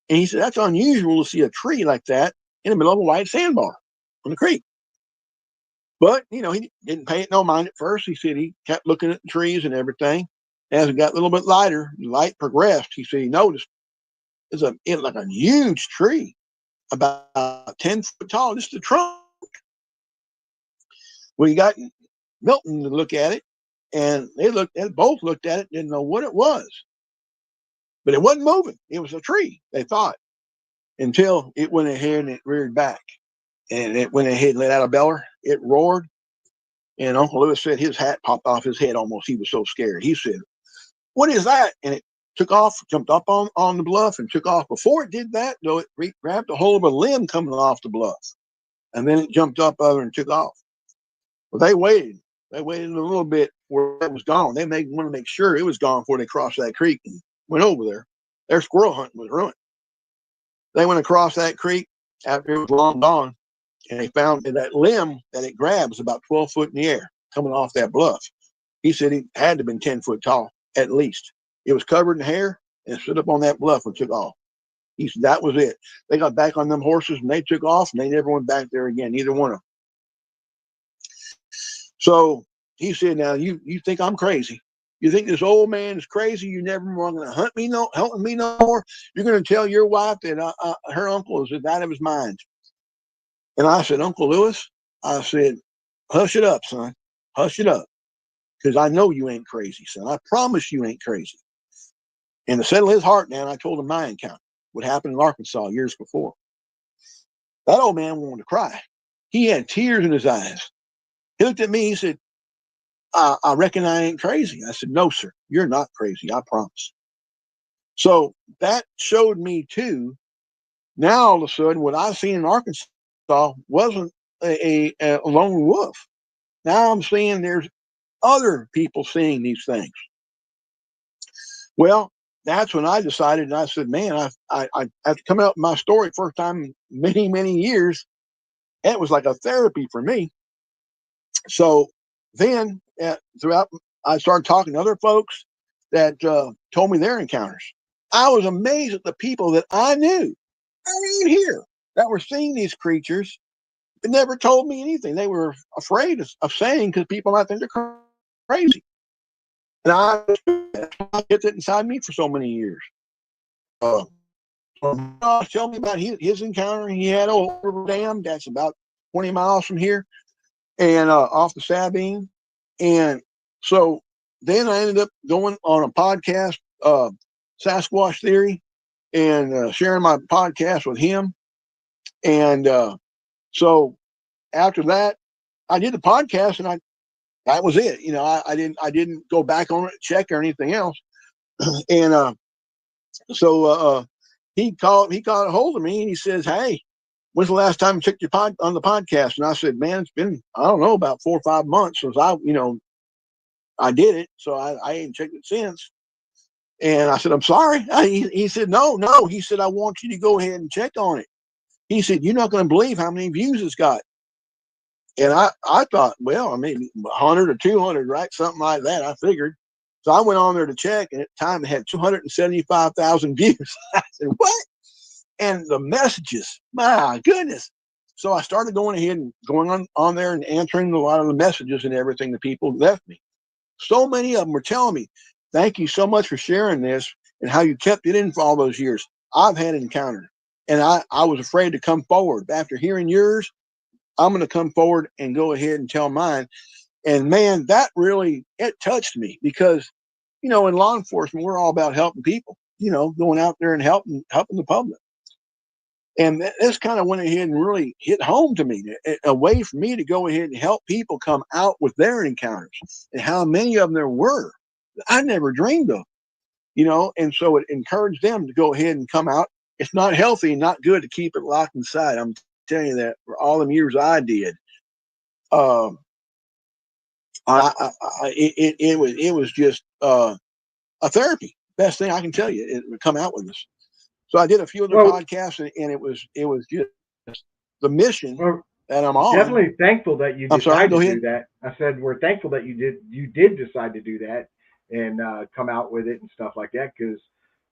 And he said, that's unusual to see a tree like that in the middle of a white sandbar on the creek. But, he didn't pay it no mind at first. He said he kept looking at the trees and everything. As it got a little bit lighter, the light progressed. He said he noticed it's like a huge tree, about 10 foot tall, just the trunk. Well, you got Milton to look at it, and they both looked at it, didn't know what it was. But it wasn't moving. It was a tree, they thought, until it went ahead and it reared back. And it went ahead and let out a beller. It roared. And Uncle Lewis said his hat popped off his head almost. He was so scared. He said, what is that? And it took off, jumped up on the bluff and took off. Before it did that, though, it grabbed a hold of a limb coming off the bluff. And then it jumped up over and took off. Well, they waited. They waited a little bit where it was gone. They wanted to make sure it was gone before they crossed that creek and went over there. Their squirrel hunting was ruined. They went across that creek after it was long gone, and they found that limb that it grabbed was about 12 foot in the air coming off that bluff. He said it had to have been 10 foot tall, at least. It was covered in hair and stood up on that bluff and took off. He said that was it. They got back on them horses and they took off and they never went back there again, neither one of them. So he said, now you think I'm crazy. You think this old man is crazy? You never going to hunt me no more? You're going to tell your wife that her uncle is out of his mind. And I said, Uncle Lewis, I said, hush it up, son. Hush it up. Because I know you ain't crazy, son. I promise you ain't crazy. And to settle his heart down, I told him my encounter, what happened in Arkansas years before. That old man wanted to cry. He had tears in his eyes. He looked at me, he said, I reckon I ain't crazy. I said, no, sir, you're not crazy, I promise. So that showed me too. Now all of a sudden, what I've seen in Arkansas wasn't a lone wolf. Now I'm seeing there's other people seeing these things. Well, that's when I decided, and I said, man, I have to come out with my story first time in many, many years. It was like a therapy for me. So then throughout, I started talking to other folks that told me their encounters. I was amazed at the people that I knew, I mean here, that were seeing these creatures, but never told me anything. They were afraid of saying because people might think they're crazy. And I kept it inside me for so many years. Uh, tell me about his encounter he had over Dam. That's about 20 miles from here, and off the Sabine. And so then I ended up going on a podcast, Sasquatch Theory, and sharing my podcast with him. And so after that, I did the podcast, and that was it. You know, I didn't go back on it, check or anything else. And so he called a hold of me, and he says, "Hey, when's the last time you checked your on the podcast?" And I said, "Man, it's been, I don't know, about 4 or 5 months since I did it, so I ain't checked it since." And I said, "I'm sorry." He said, "No, no." He said, "I want you to go ahead and check on it." He said, "You're not going to believe how many views it's got." And I thought, well, I mean, 100 or 200, right? Something like that, I figured. So I went on there to check, and at the time it had 275,000 views. I said, what? And the messages, my goodness. So I started going ahead and going on there and answering a lot of the messages and everything that people left me. So many of them were telling me, "Thank you so much for sharing this and how you kept it in for all those years. I've had encounters." And I was afraid to come forward. After hearing yours, I'm going to come forward and go ahead and tell mine. And man, that really, it touched me because, in law enforcement, we're all about helping people, going out there and helping the public. And this kind of went ahead and really hit home to me, a way for me to go ahead and help people come out with their encounters and how many of them there were that I never dreamed of, and so it encouraged them to go ahead and come out. It's not healthy and not good to keep it locked inside. I'm telling you that for all the years I did. Um, it was just a therapy. Best thing I can tell you, it would come out with this. So I did a few other Well, podcasts, and it was just the mission we're that I'm on. definitely thankful that you I'm sorry, decided go to ahead. do that. I said we're thankful that you did decide to do that and come out with it and stuff like that because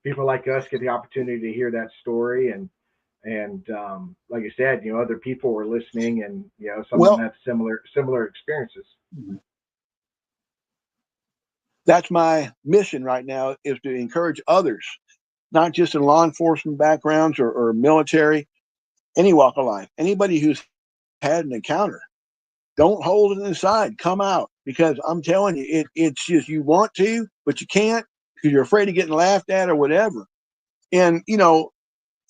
people like us get the opportunity to hear that story and like you said, other people were listening and some of them Well, had similar experiences. that's my mission right now, is to encourage others, not just in law enforcement backgrounds or military, any walk of life, anybody who's had an encounter. Don't hold it inside. Come out, because I'm telling you, it's just, you want to, but you can't because you're afraid of getting laughed at or whatever. And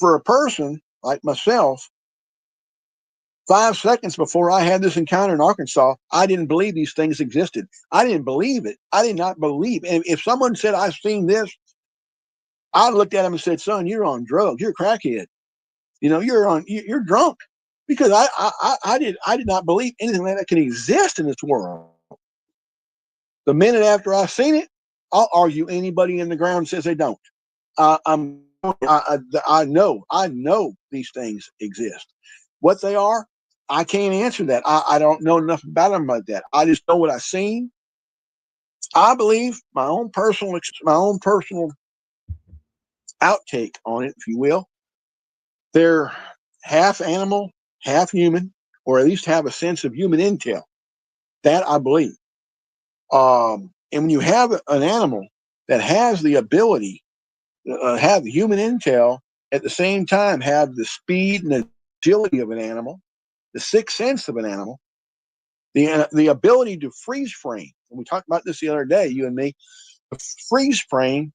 for a person like myself, 5 seconds before I had this encounter in Arkansas, I didn't believe these things existed. I didn't believe it. I did not believe. And if someone said, "I've seen this," I looked at him and said, "Son, you're on drugs. You're a crackhead. You're drunk." Because I did not believe anything like that can exist in this world. The minute after I've seen it, I'll argue anybody in the ground says they don't. I know these things exist. What they are, I can't answer that. I don't know enough about them like that. I just know what I've seen. I believe my own personal outtake on it, if you will. They're half animal, half human, or at least have a sense of human intel. That I believe. And when you have an animal that has the ability, have human intel, at the same time have the speed and agility of an animal, the sixth sense of an animal, the ability to freeze frame. And we talked about this the other day, you and me. Freeze frame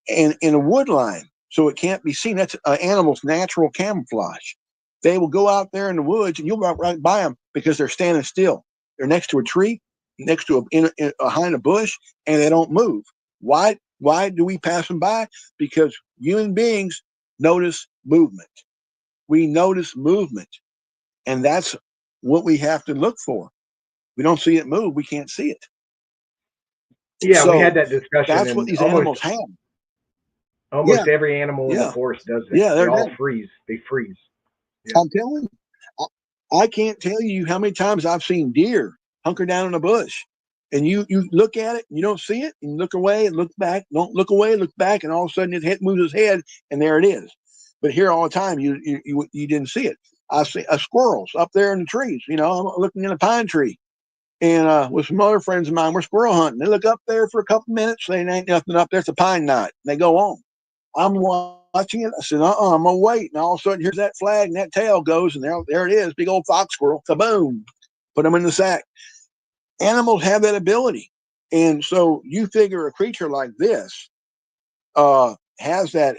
in a wood line so it can't be seen. That's an animal's natural camouflage. They will go out there in the woods and you'll walk right by them because they're standing still. They're next to a tree, next to behind a bush, and they don't move. Why? Why do we pass them by? Because human beings notice movement. We notice movement, and that's what we have to look for. We don't see it move, we can't see it. Yeah, we had So that discussion, that's what and these almost animals have. Yeah, almost every animal in the yeah, forest does that. yeah. They They're all dead. freeze. They freeze. Yeah. I'm telling you, I can't tell you how many times I've seen deer hunker down in a bush, and you look at it, and you don't see it, and you look away and look back, don't look away, look back, and all of a sudden his head moves his head, and there it is. But here all the time, you didn't see it. I see squirrels up there in the trees. You know, I'm looking in a pine tree, and with some other friends of mine, we're squirrel hunting. They look up there for a couple minutes. They ain't nothing up there. It's a pine knot. They go on. I'm watching it. I said, I'm gonna wait. And all of a sudden, here's that flag, and that tail goes, and there it is, big old fox squirrel. Kaboom! Put them in the sack. Animals have that ability, and so you figure a creature like this has that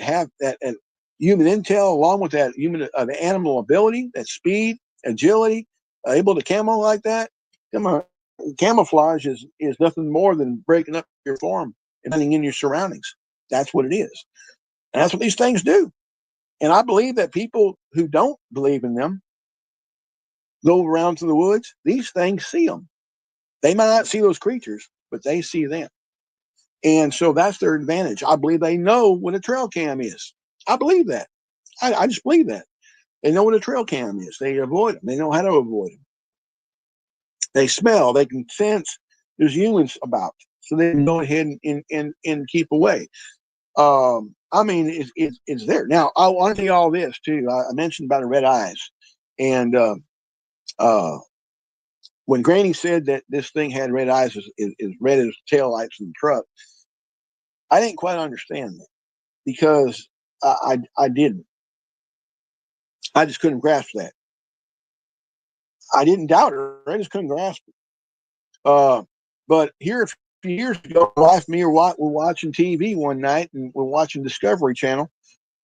human intel along with that human the animal ability, that speed, agility, able to camo like that. Come on, camouflage is nothing more than breaking up your form and blending in your surroundings. That's what it is. And that's what these things do. And I believe that people who don't believe in them go around to the woods. These things see them. They might not see those creatures, but they see them. And so that's their advantage. I believe they know what a trail cam is. I believe that. I just believe that. They know what a trail cam is. They avoid them. They know how to avoid them. They smell. They can sense there's humans about. So they can go ahead and keep away. I mean, it's there. Now, I want to tell you all this, too. I mentioned about the red eyes. And uh, when Granny said that this thing had red eyes as red as tail lights in the truck, I didn't quite understand that because I didn't. I just couldn't grasp that. I didn't doubt her. I just couldn't grasp it. But here a few years ago, my wife and me were watching TV one night, and we're watching Discovery Channel,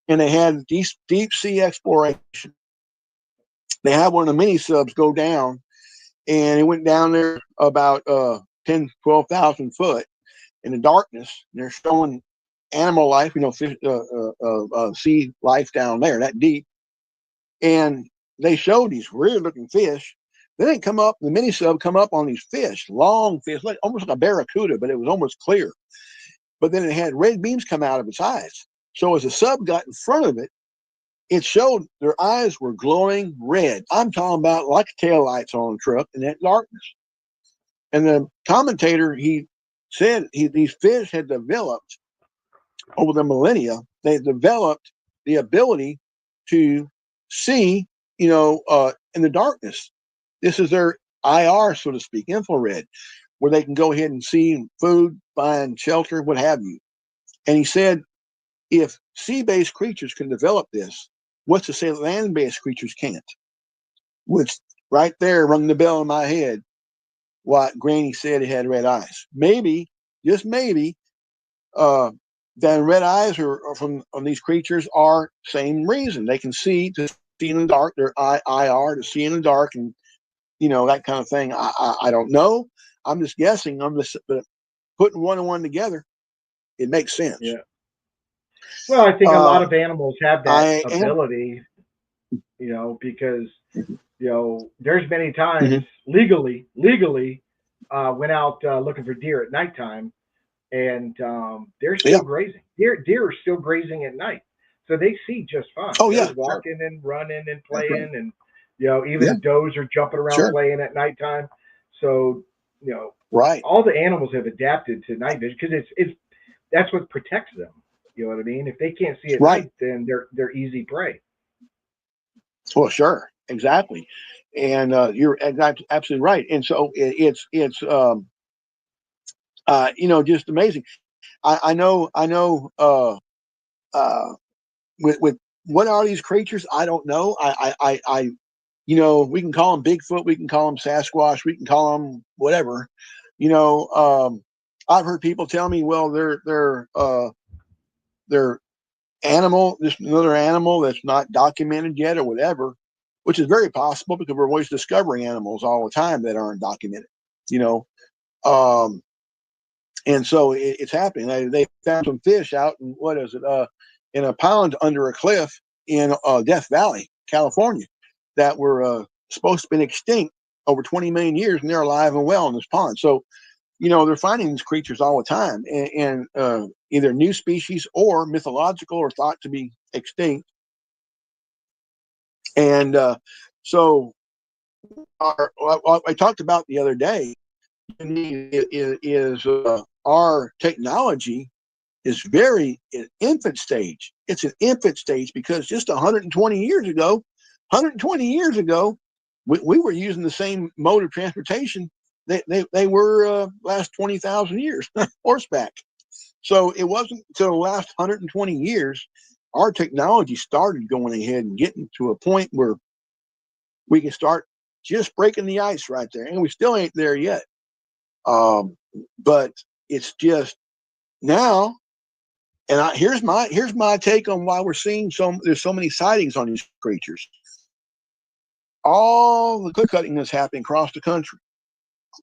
and they had deep sea exploration. They had one of the mini subs go down, and it went down there about 10, 12,000 foot in the darkness. And they're showing animal life, fish, sea life down there that deep. And they showed these weird looking fish. Then they come up, the mini sub come up on these fish, long fish, like almost like a barracuda, but it was almost clear. But then it had red beams come out of its eyes. So as the sub got in front of it, it showed their eyes were glowing red. I'm talking about like tail lights on a truck in that darkness. And the commentator, he said these fish had developed over the millennia, they developed the ability to see, in the darkness. This is their IR, so to speak, infrared, where they can go ahead and see food, find shelter, what have you. And he said, if sea-based creatures can develop this, what's to say land-based creatures can't? Which right there rung the bell in my head. What Granny said, it had red eyes. Maybe, just maybe, then red eyes are from on these creatures are same reason. They can see to see in the dark. Their IR to see in the dark, and that kind of thing. I don't know. I'm just guessing. But putting one and one together, it makes sense. Yeah. Well, I think a lot of animals have that I am. ability, because there's many times Mhm. legally, went out looking for deer at nighttime, and they're Yeah. still grazing. Deer are still grazing at night, so they see just fine. Oh They're yeah. Sure. walking and running and That's right. playing, and even Yeah. the does are jumping around Sure. playing at nighttime. So Right. all the animals have adapted to night vision because it's that's what protects them. You know what I mean? If they can't see at Right. night, then they're easy prey. Well, sure. Exactly. And you're absolutely right. And so it's just amazing. I know. Uh, with what are these creatures? I don't know. We can call them Bigfoot, we can call them Sasquatch, we can call them whatever. I've heard people tell me, well, they're animal, just another animal that's not documented yet or whatever, which is very possible because we're always discovering animals all the time that aren't documented. You know, um, And so it's happening. They found some fish out in, what is it, in a pond under a cliff in Death Valley, California, that were supposed to have been extinct over 20 million years, and they're alive and well in this pond. So, they're finding these creatures all the time, and either new species or mythological or thought to be extinct. And so, what I talked about the other day is our technology is very in infant stage. It's an infant stage because just 120 years ago, we were using the same mode of transportation they were last 20,000 years, horseback. So it wasn't until the last 120 years our technology started going ahead and getting to a point where we can start just breaking the ice right there, and we still ain't there yet. But it's just now, and here's my take on why we're seeing there's so many sightings on these creatures. All the clear cutting that's happening across the country.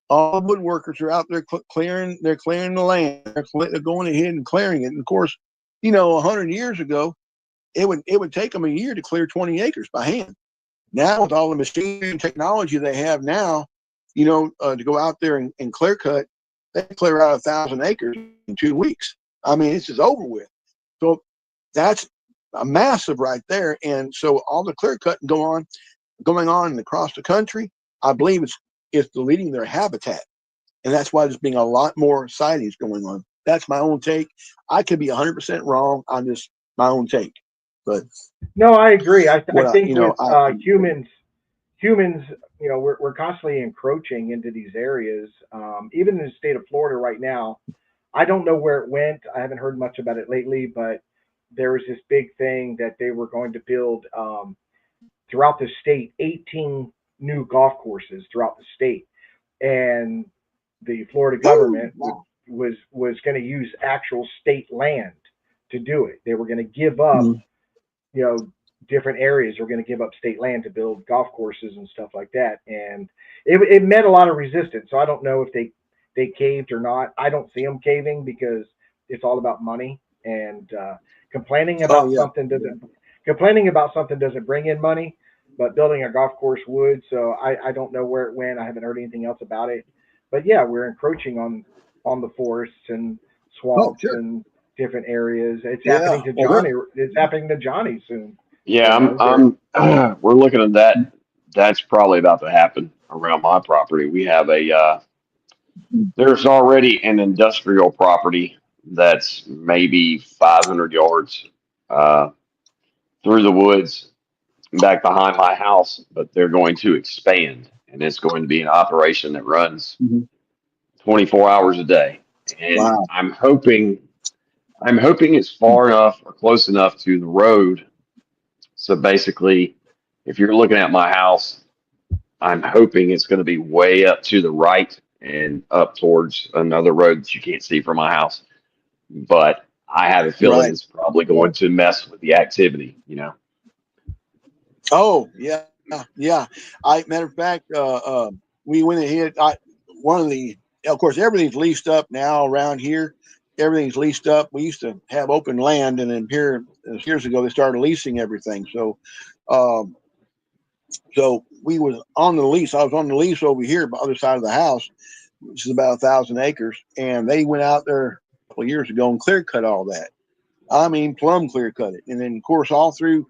All the woodworkers are out there clearing. They're clearing the land. They're going ahead and clearing it. And of course, 100 years ago, it would take them a year to clear 20 acres by hand. Now, with all the machinery and technology they have now, to go out there and clear cut, they clear out 1,000 acres in 2 weeks. I mean, it's just over with. So that's a massive right there. And so all the clear cutting going on across the country, I believe it's deleting their habitat. And that's why there's being a lot more sightings going on. That's my own take. I could be 100% wrong on this, my own take. But No, I agree. I think with humans, we're constantly encroaching into these areas. Even in the state of Florida right now, I don't know where it went. I haven't heard much about it lately, but there was this big thing that they were going to build throughout the state, 18 new golf courses throughout the state, and the Florida government was going to use actual state land to do it. They were going to give up, different areas were going to give up state land to build golf courses and stuff like that, and it met a lot of resistance. So I don't know if they caved or not. I don't see them caving because it's all about money, and complaining about something doesn't bring in money, but building a golf course would. So I don't know where it went. I haven't heard anything else about it. But yeah, we're encroaching on the forests and swamps and different areas. It's happening to Johnny. It's happening to Johnny soon. Yeah, we're looking at that. That's probably about to happen around my property. We have there's already an industrial property that's maybe 500 yards uh, through the woods back behind my house, but they're going to expand, and it's going to be an operation that runs 24 hours a day. And wow. I'm hoping it's far enough or close enough to the road. So basically, if you're looking at my house, I'm hoping it's going to be way up to the right and up towards another road that you can't see from my house. But I have a feeling Right. it's probably going to mess with the activity. Oh, yeah. Yeah. Matter of fact, we went ahead. Of course, everything's leased up now around here. Everything's leased up. We used to have open land, and then here, years ago, they started leasing everything. So, um, we was on the lease. I was on the lease over here, on the other side of the house, which is about 1,000 acres. And they went out there a couple of years ago and clear cut all that. I mean, plumb clear cut it. And then, of course, all through,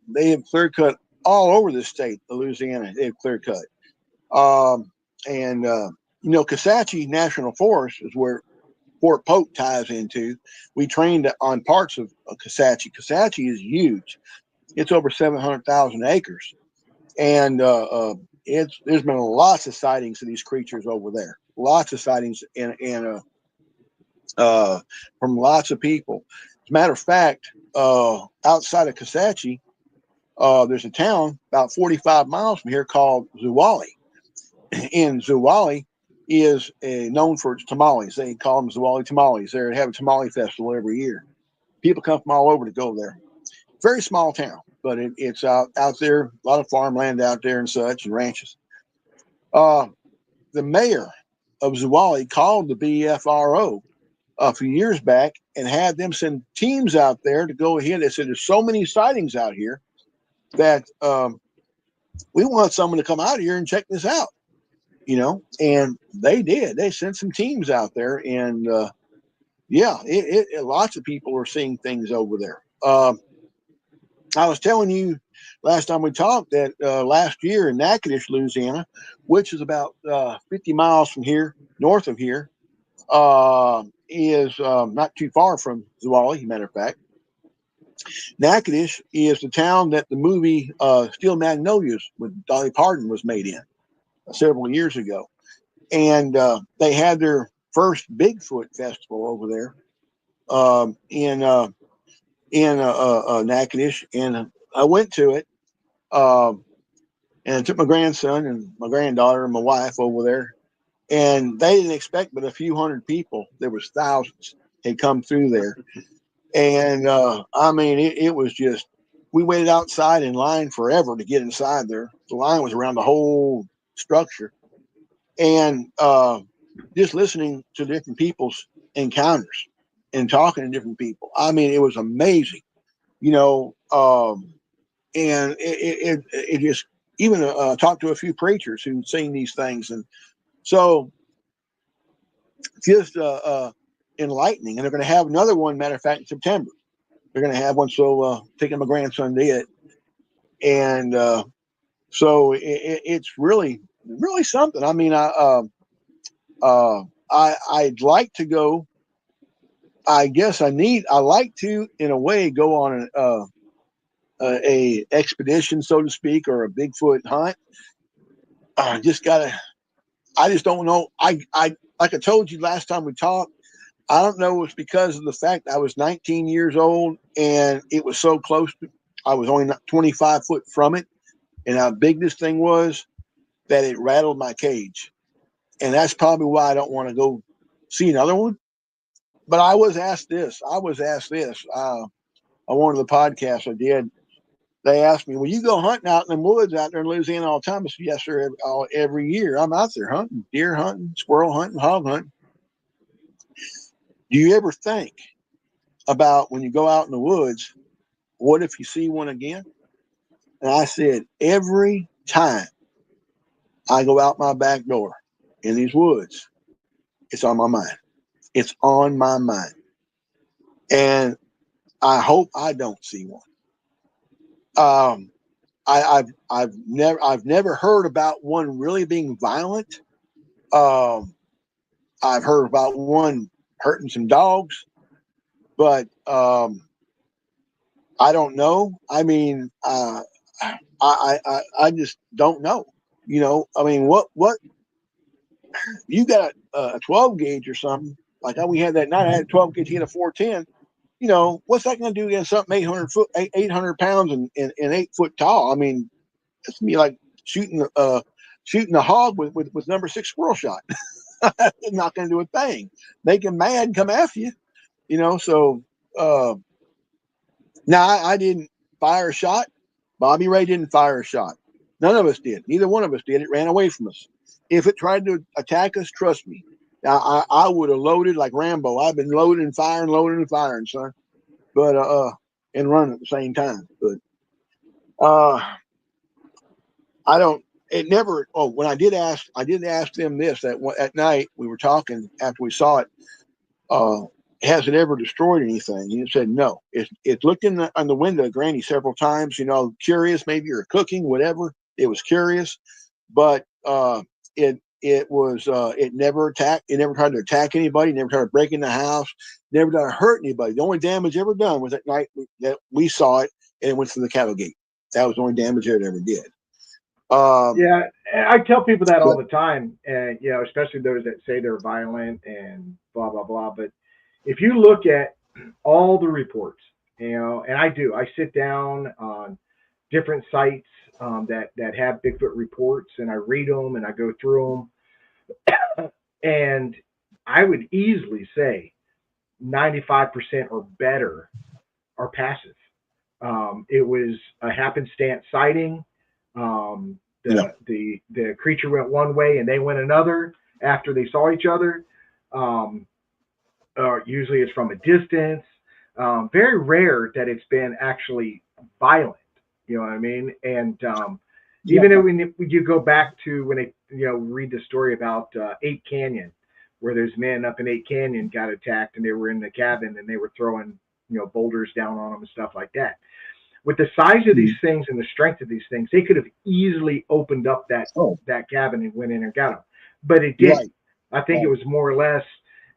they have clear cut all over the state of Louisiana. They have clear cut. Kisatchie National Forest is where Fort Polk ties into. We trained on parts of Kisatchie. Kisatchie is huge. It's over 700,000 acres. And there's been lots of sightings of these creatures over there. Lots of sightings from lots of people. As a matter of fact, outside of Kisatchie, there's a town about 45 miles from here called Zwolle. And Zwolle is known for its tamales. They call them Zwolle tamales. They have a tamale festival every year. People come from all over to go there. Very small town, but it's out there, a lot of farmland out there and such, and ranches. The mayor of Zwolle called the BFRO a few years back and had them send teams out there to go ahead. They said, there's so many sightings out here that we want someone to come out here and check this out, and they did. They sent some teams out there, and yeah, lots of people were seeing things over there. I was telling you last time we talked that last year in Natchitoches, Louisiana, which is about 50 miles from here, north of here, is not too far from Zwolle, as a matter of fact. Natchitoches is the town that the movie Steel Magnolias with Dolly Parton was made in several years ago. And they had their first Bigfoot festival over there in Natchitoches, and I went to it. And I took my grandson and my granddaughter and my wife over there, and they didn't expect but a few hundred people. There was thousands had come through there, and I mean, it was just, we waited outside in line forever to get inside there. The line was around the whole structure, and just listening to different people's encounters and talking to different people. I mean, it was amazing, and it just, even talked to a few preachers who'd seen these things, and so just enlightening. And they're going to have another one, matter of fact, in September. They're going to have one. So taking my grandson to it, and so it's really something. I mean, I'd like to go. I guess I like to, in a way, go on a expedition, so to speak, or a Bigfoot hunt. I just don't know. I like I told you last time we talked, I don't know if it's because of the fact I was 19 years old and it was so close to, I was only 25 foot from it, and how big this thing was, that it rattled my cage. And that's probably why I don't want to go see another one. But I was asked this. On one of the podcasts I did, they asked me, "Well, you go hunting out in the woods out there in Louisiana all the time?" I said, "Yes, sir. Every year I'm out there hunting, deer hunting, squirrel hunting, hog hunting." Do you ever think about, when you go out in the woods, what if you see one again? And I said, every time I go out my back door in these woods, it's on my mind. It's on my mind. And I hope I don't see one. I've never heard about one really being violent. I've heard about one hurting some dogs, but I don't know. I mean, I just don't know. I mean, what you got a 12 gauge or something like how we had that night? I had a 12 gauge, he had a 410. What's that going to do against something 800 pounds and 8 foot tall? I mean, it's gonna be like shooting a hog with number 6 squirrel shot. It's not going to do a thing. Make him mad and come after you. So now I didn't fire a shot. Bobby Ray didn't fire a shot. None of us did. Neither one of us did. It ran away from us. If it tried to attack us, trust me, I would have loaded like Rambo. I've been loading and firing, son. But and running at the same time. But I don't. It never. Oh, when I did ask them this at night. We were talking after we saw it. Has it ever destroyed anything? He said no. It looked on the window of Granny several times. Curious, maybe you're cooking, whatever. It was curious, but it never attacked. It never tried to attack anybody. Never tried to break in the house. Never tried to hurt anybody. The only damage ever done was that night that we saw it, and it went through the cattle gate. That was the only damage it ever did. Yeah, I tell people that all the time, and especially those that say they're violent and blah blah blah. But if you look at all the reports, and I sit down on different sites that have Bigfoot reports, and I read them and I go through them, and I would easily say 95% or better are passive. It was a happenstance sighting. The creature went one way and they went another. after they saw each other. Um, Usually it's from a distance. Very rare that it's been actually violent. You know what I mean? And Yeah. even when you go back to when they read the story about Eight Canyon, where those men up in Eight Canyon got attacked and they were in the cabin and they were throwing boulders down on them and stuff like that. With the size of these Mhm. things and the strength of these things, they could have easily opened up Oh, that cabin and went in and got them, but it didn't. right, I think it right. was more or less.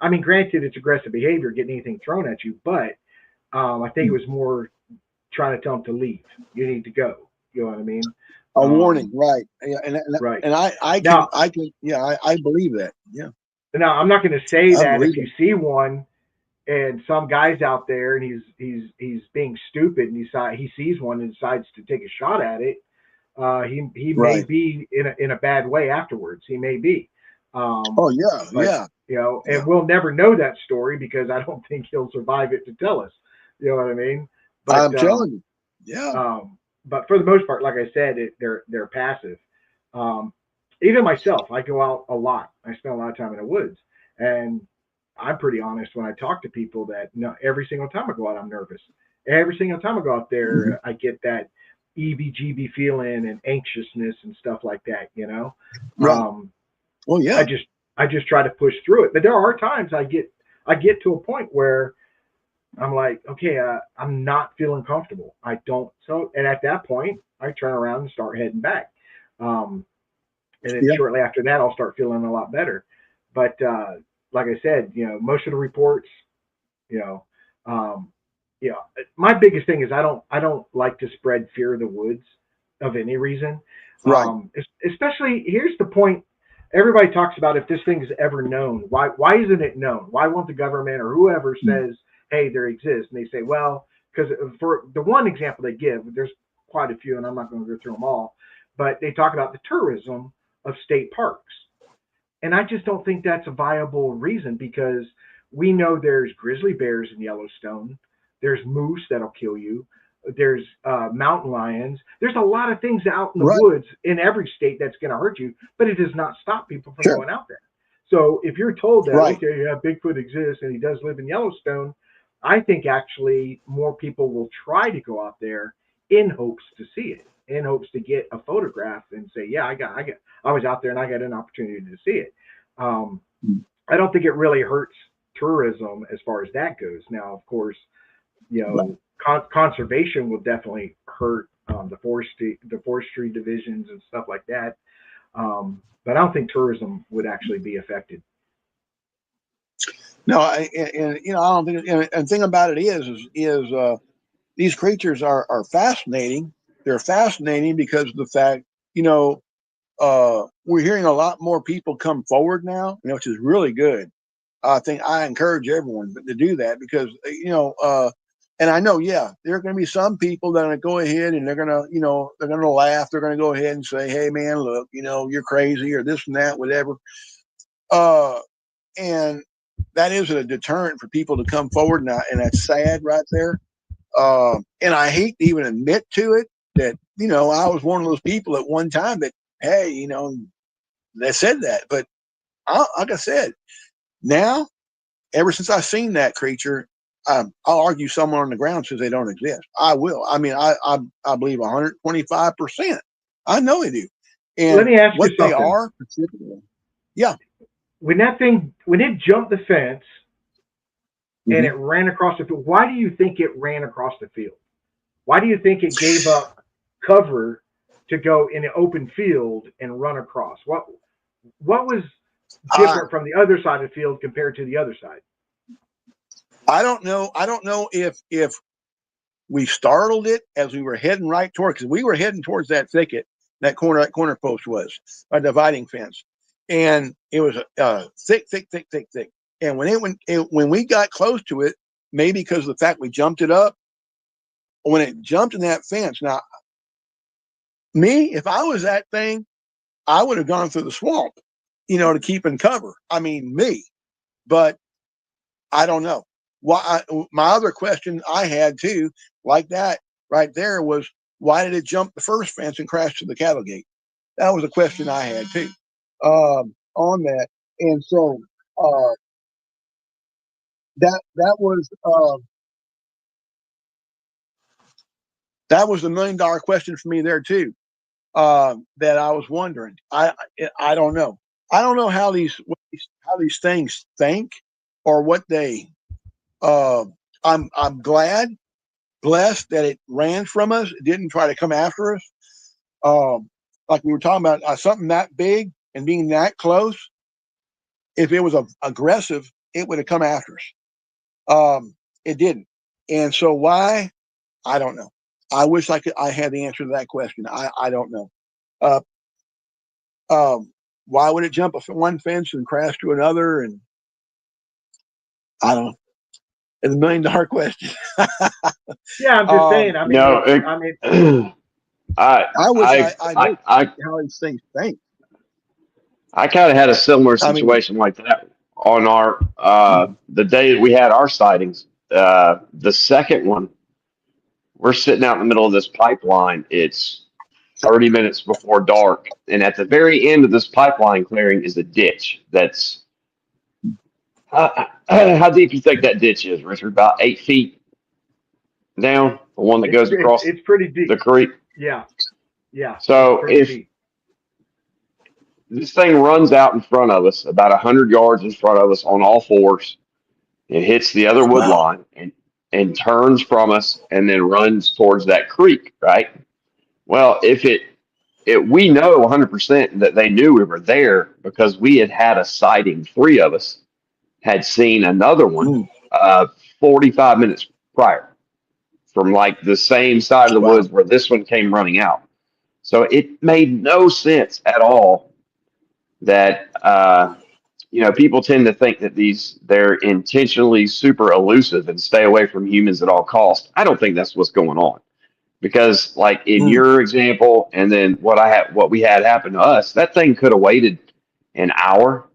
I mean, granted, it's aggressive behavior, getting anything thrown at you, but I think it Mm. was more trying to tell them to leave. You need to go. You know what I mean? A warning, Um, right? Yeah, and right and now, I can, yeah, I believe that. Yeah, I'm not going to say I that if believe you it. see one and some guy's out there and he's being stupid and he sees one and decides to take a shot at it. He may Right. be in a bad way afterwards. He may be, Oh yeah, but yeah, and yeah. we'll never know that story because I don't think he'll survive it to tell us. You know what I mean? But I'm telling you. Yeah. um, but for the most part, like I said, they're passive. Um, Even myself, I go out a lot. I spend a lot of time in the woods, and I'm pretty honest when I talk to people that no, every single time I go out, I'm nervous. Every single time I go out Mhm. there, I get that EBGB feeling and anxiousness and stuff like that. Right. Um, Well, I yeah. just I just try to push through it. But there are times I get to a point where I'm like, okay, I'm not feeling comfortable. I don't. So, and at that point, I turn around and start heading back. Um, and then Yeah. shortly after that, I'll start feeling a lot better. But like I said, most of the reports, you know, um, you know, my biggest thing is I don't like to spread fear of the woods of any reason. Right. Especially here's the point. Everybody talks about if this thing is ever known. Why isn't it known? Why won't the government or whoever Mm. says, hey, there exists? And they say, well, because for the one example they give, there's quite a few, and I'm not going to go through them all, but they talk about the tourism of state parks. And I just don't think that's a viable reason because we know there's grizzly bears in Yellowstone. There's moose that'll kill you. There's mountain lions. There's a lot of things out in the Right. woods in every state that's going to hurt you, but it does not stop people from Sure. going out there. So if you're told that, Right. okay, yeah, Bigfoot exists and he does live in Yellowstone, I think actually more people will try to go out there in hopes to see it, in hopes to get a photograph and say, yeah, I was out there and I got an opportunity to see it. Um, Mm. I don't think it really hurts tourism as far as that goes. Now, of course, Right. conservation will definitely hurt the forestry divisions and stuff like that. But I don't think tourism would actually be affected. No, and I don't think, and thing about it is these creatures are fascinating. They're fascinating because of the fact, we're hearing a lot more people come forward now, which is really good. I think I encourage everyone to do that because and I know, yeah, there are going to be some people that are going to go ahead and they're going to laugh. They're going to go ahead and say, "Hey, man, look, you're crazy," or this and that, whatever. Uh, and that is a deterrent for people to come forward, and that's sad right there. And I hate to even admit to it that I was one of those people at one time that, hey, they said that, but like I said, now ever since I've seen that creature, I'll argue someone on the ground says they don't exist. I will. I mean, I believe 125%. I know they do, Let and me ask you what they something. are specifically. Yeah. When it jumped the fence and Hmm. it ran across the field, why do you think it ran across the field? Why do you think it gave up cover to go in an open field and run across? What was I different from the other side of the field compared to the other side? I don't know. I don't know if we startled it as we were heading right toward, because we were heading towards that thicket, that corner post was a dividing fence, and it was thick, thick, thick, thick, thick. And when we got close to it, maybe because of the fact we jumped it up, when it jumped in that fence. Now, me, if I was that thing, I would have gone through the swamp, to keep in cover. I mean, me, but I don't know. My other question I had too, like that right there, was why did it jump the first fence and crash to the cattle gate? That was a question I had too. On that. And so uh, that was the $1 million question for me there too. That I was wondering. I don't know. I don't know how these things think or what they. Uh, I'm glad, blessed that it ran from us. It didn't try to come after us. Like we were talking about, something that big and being that close. If it was aggressive, it would have come after us. It didn't, and so why? I don't know. I wish I had the answer to that question. I don't know. Uh, why would it jump one fence and crash to another? And I don't know. It's $1 million question. Yeah, I'm just saying. I mean, No, I mean, I I wish I I knew I I how these things think. I kind of had a similar I mean, situation like that on our mm, the day that we had our sightings. The second one, we're sitting out in the middle of this pipeline. It's 30 minutes before dark, and at the very end of this pipeline clearing is a ditch. That's how deep you think that ditch is, Richard? About 8 feet down, the one that goes across it's pretty the deep. creek. Yeah, yeah, it's So pretty if deep. this thing runs out in front of us, about 100 yards in front of us on all fours, it hits the other wood wow. line and turns from us and then runs towards that creek, right? Well, if we know 100% that they knew we were there because we had had a sighting. Three of us had seen another one Mm, 45 minutes prior from like the same side of the wow. woods where this one came running out. So it made no sense at all that people tend to think that they're intentionally super elusive and stay away from humans at all costs. I don't think that's what's going on because, like in Mm, your example, and then what we had happen to us, that thing could have waited an hour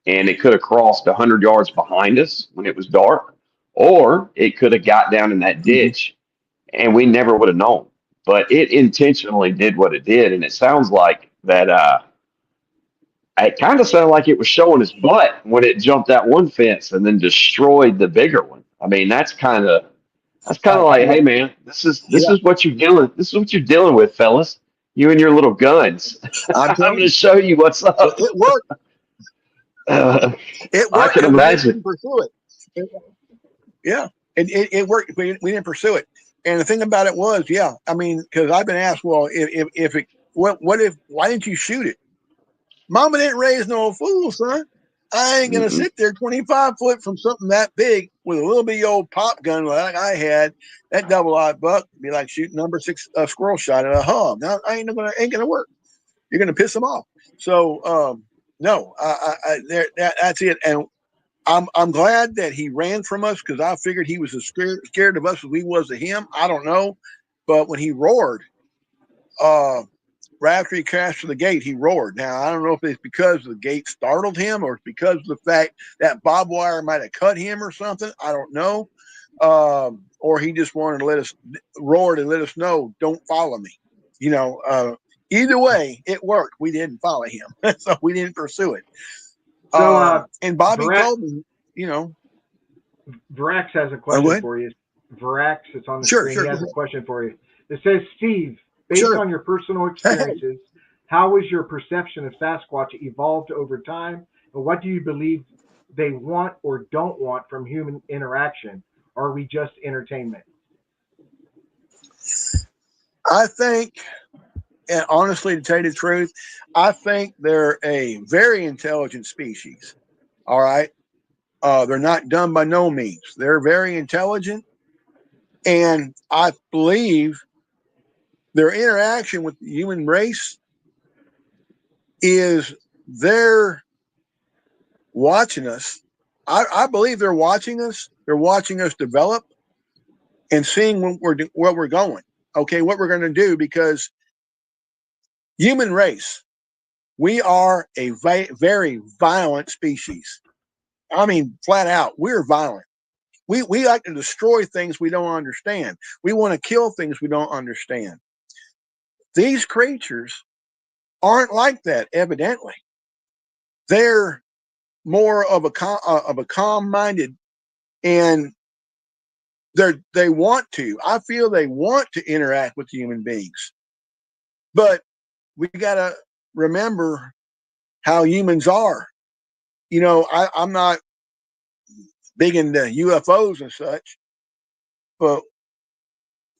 and it could have crossed 100 yards behind us when it was dark, or it could have got down in that mhm. ditch and we never would have known. But it intentionally did what it did, and it sounds like that. It kind of sounded like it was showing its butt when it jumped that one fence and then destroyed the bigger one. I mean, that's kind of like, Yeah, hey man, this yeah. is what you're dealing. This is what you're dealing with, fellas. You and your little guns. I'm I'm telling going to you, show you what's up. it worked. Uh, It I worked can because we imagine. didn't pursue it. It- yeah, it worked. We didn't pursue it. And the thing about it was, yeah, I mean, because I've been asked, well, if it, what if, why didn't you shoot it? Mama didn't raise no fool, son. I ain't gonna Mm-mm. sit there 25 foot from something that big with a little bitty old pop gun like I had. That double-aught buck be like shooting number six squirrel shot at a hog. Now I ain't gonna work. You're gonna piss them off. So no, that's it. And I'm glad that he ran from us because I figured he was as scared of us as we was of him. I don't know, but when he roared, uh, right after he crashed to the gate, he roared. Now, I don't know if it's because the gate startled him or it's because of the fact that barbed wire might have cut him or something. I don't know. Or he just wanted to let us roar and let us know, don't follow me. You know, either way, it worked. We didn't follow him, so we didn't pursue it. So, And Bobby Verax, told me, you know, Verax has a oh, go question ahead. for you. Verax, it's on the Sure, screen. He sure, has a question for you. It says, Steve, based sure. on your personal experiences, how has your perception of Sasquatch evolved over time, and what do you believe they want or don't want from human interaction? Or are we just entertainment? I think, and honestly, to tell you the truth, I think they're a very intelligent species. All right. They're not dumb by no means. They're very intelligent. And I believe their interaction with the human race is they're watching us. I believe they're watching us. They're watching us develop and seeing where we're going. Okay, what we're going to do because human race, we are a very violent species. I mean, flat out, we're violent. We like to destroy things we don't understand. We want to kill things we don't understand. These creatures aren't like that, evidently. They're more of a calm-minded, and they want to. I feel they want to interact with human beings, but we got to remember how humans are. I'm not big into UFOs and such, but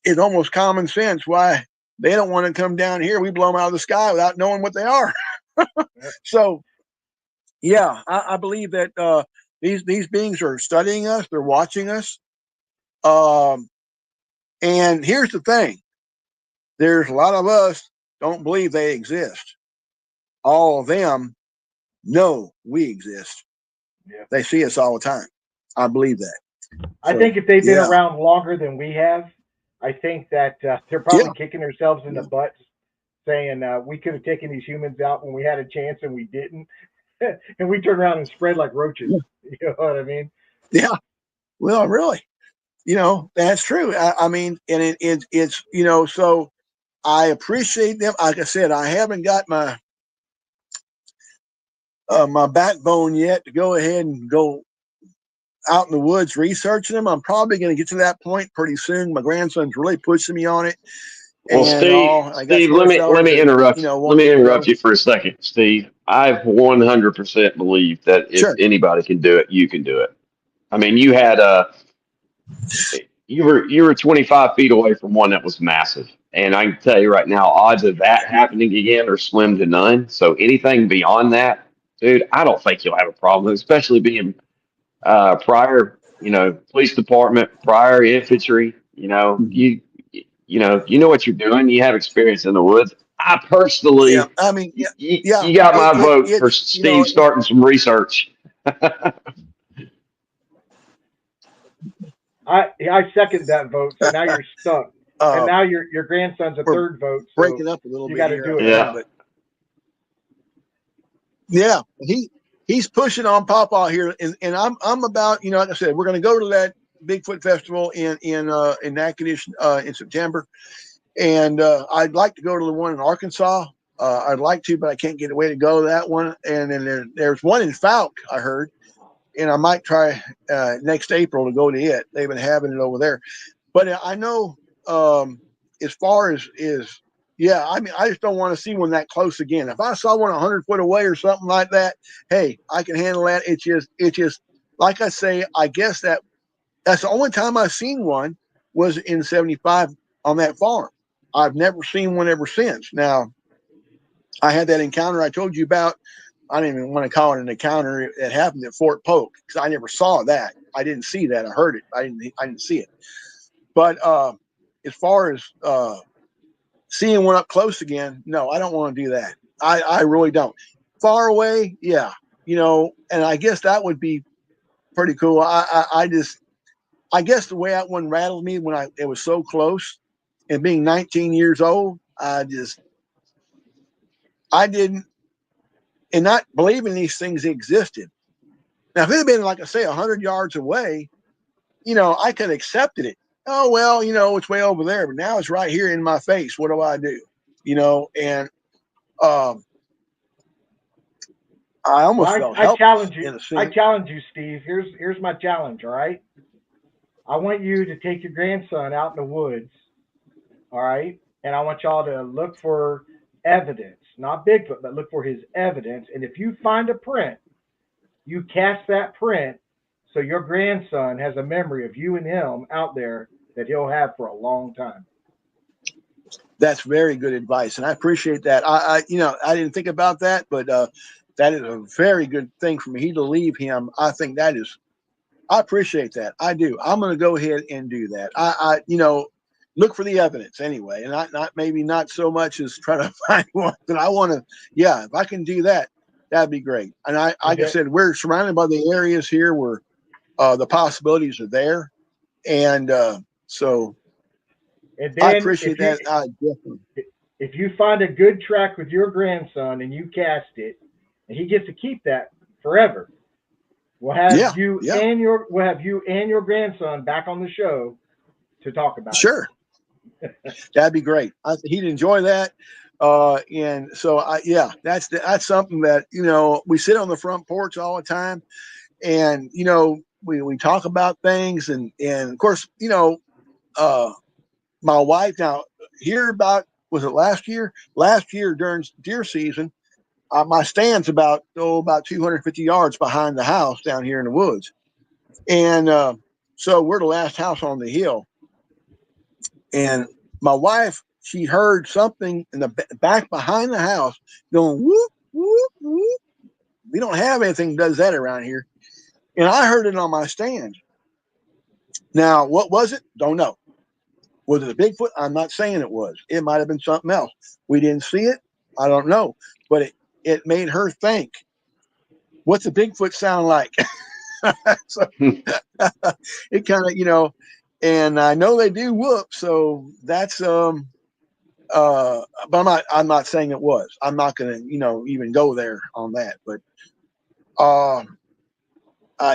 it's almost common sense why they don't want to come down here. We blow them out of the sky without knowing what they are. So, yeah, I believe that these beings are studying us. They're watching us. And here's the thing: there's a lot of us don't believe they exist. All of them know we exist. Yeah. They see us all the time. I believe that. I So, think if they've been yeah. around longer than we have, I think that they're probably Yeah. kicking themselves in the Yeah. butts, saying we could have taken these humans out when we had a chance and we didn't, and we turned around and spread like roaches. Yeah. You know what I mean? Yeah. Well, really, that's true. I mean, and it's so I appreciate them. Like I said, I haven't got my my backbone yet to go ahead and go out in the woods researching them. I'm probably going to get to that point pretty soon. My grandson's really pushing me on it, Well, and all. I got Steve, some other let fellers me that interrupt. Let want me me to interrupt go. you for a second, Steve. I 100% believe that if Sure. anybody can do it, you can do it. I mean, you were 25 feet away from one that was massive, and I can tell you right now, odds of that happening again are slim to none. So anything beyond that, dude, I don't think you'll have a problem, especially being prior, police department, prior infantry. You know what you're doing. You have experience in the woods. I Yeah. personally, I mean, yeah. Yeah. you got my vote for It's Steve starting some research. I second that vote. So now you're stuck, and uh, now your grandson's a we're third vote. So breaking up a little you bit got to here, I do it think, Yeah. now. but yeah, he's pushing on Papa here, and I'm about, like I said, we're going to go to that Bigfoot festival in Natchitoches in September, and I'd like to go to the one in Arkansas. I'd like to, but I can't get away to go to that one. And then there's one in Fouke, I heard, and I might try next April to go to it. They've been having it over there, but I know as far as is. Yeah, I mean, I just don't want to see one that close again. If I saw one 100 foot away or something like that, hey, I can handle that. It's just like I say. I guess that's the only time I've seen one was in '75 on that farm. I've never seen one ever since. Now, I had that encounter I told you about. I don't even want to call it an encounter. It happened at Fort Polk because I never saw that. I didn't see that. I heard it. I didn't see it. But as far as seeing one up close again, no, I don't want to do that. I really don't. Far away, yeah, and I guess that would be pretty cool. I guess the way that one rattled me when it was so close, and being 19 years old, I didn't, and not believing these things existed. Now, if it had been, like I say, 100 yards away, I could have accepted it. Oh, well, it's way over there, but now it's right here in my face. What do I do? And um, I Well, almost felt I helpless challenge you. in a I sense. challenge you, Steve. Here's my challenge. All right. I want you to take your grandson out in the woods. All right, and I want y'all to look for evidence, not Bigfoot, but look for his evidence. And if you find a print, you cast that print so your grandson has a memory of you and him out there that he'll have for a long time. That's very good advice, and I appreciate that. I didn't think about that, but that is a very good thing for me to leave him. I think that is. I appreciate that. I do. I'm going to go ahead and do that. Look for the evidence anyway, and not maybe not so much as try to find one, but I want to. Yeah, if I can do that, that'd be great. And like I said, we're surrounded by the areas here where the possibilities are there, and so And I then appreciate that. I definitely. if you find a good track with your grandson and you cast it, and he gets to keep that forever, Yeah, yeah, we'll have you and your grandson back on the show to talk about sure. That'd be great. He'd enjoy that. And so that's something that, we sit on the front porch all the time, and, we talk about things, and of course, uh, my wife now here was it last year? Last year during deer season, my stand's about 250 yards behind the house down here in the woods. And so we're the last house on the hill. And my wife, she heard something in the back behind the house going whoop, whoop, whoop. We don't have anything that does that around here. And I heard it on my stand. Now, what was it? Don't know. Was it a Bigfoot? I'm not saying it was. It might have been something else. We didn't see it. I don't know. But it made her think, what's a Bigfoot sound like? So it kind of, and I know they do whoop. So that's, but I'm not saying it was. I'm not going to, even go there on that. But,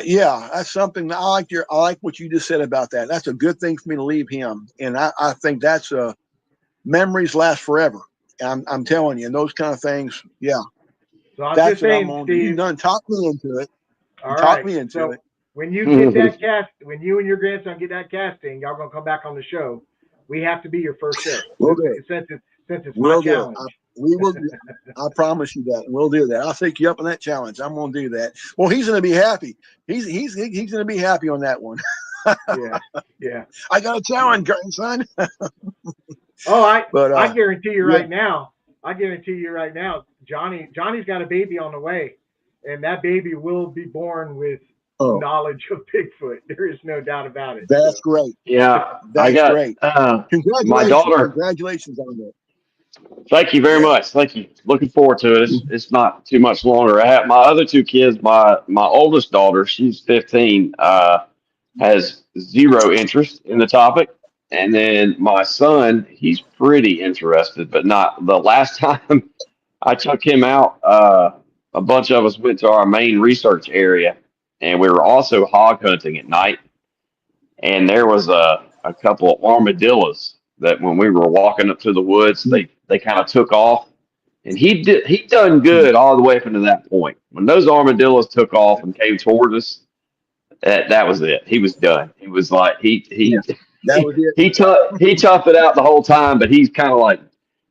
yeah, that's something I like what you just said about that. That's a good thing for me to leave him. And I think that's, memories last forever. And I'm telling you, and those kind of things. Yeah. So I'm That's just what I'm saying, on. You Steve. done talked me into it. All You talked right. me into So it. when you get that when you and your grandson get that casting, y'all gonna come back on the show. We have to be your first show. We'll do it. Since it's my We'll do it. challenge. We will. I promise you that. We'll do that. I'll take you up on that challenge. I'm going to do that. Well, he's going to be happy. He's going to be happy on that one. Yeah, yeah. I got a challenge, grandson. Oh, But I guarantee you yeah. right now. I guarantee you right now, Johnny's got a baby on the way, and that baby will be born with knowledge of Bigfoot. There is no doubt about it. That's So. great. Yeah, I That's got great. my Congratulations. daughter. Congratulations on that. Thank you very Yeah. much. Thank you. Looking forward to it. It's not too much longer. I have my other two kids. My oldest daughter, she's 15, has zero interest in the topic, and then my son, he's pretty interested, but not. The last time I took him out, a bunch of us went to our main research area, and we were also hog hunting at night. And there was a couple of armadillos that when we were walking up to the woods, they kind of took off, and he done good all the way up into that point. When those armadillos took off and came toward us, that was it. He was done. He was like That was it. he toughed it out the whole time, but he's kind of like,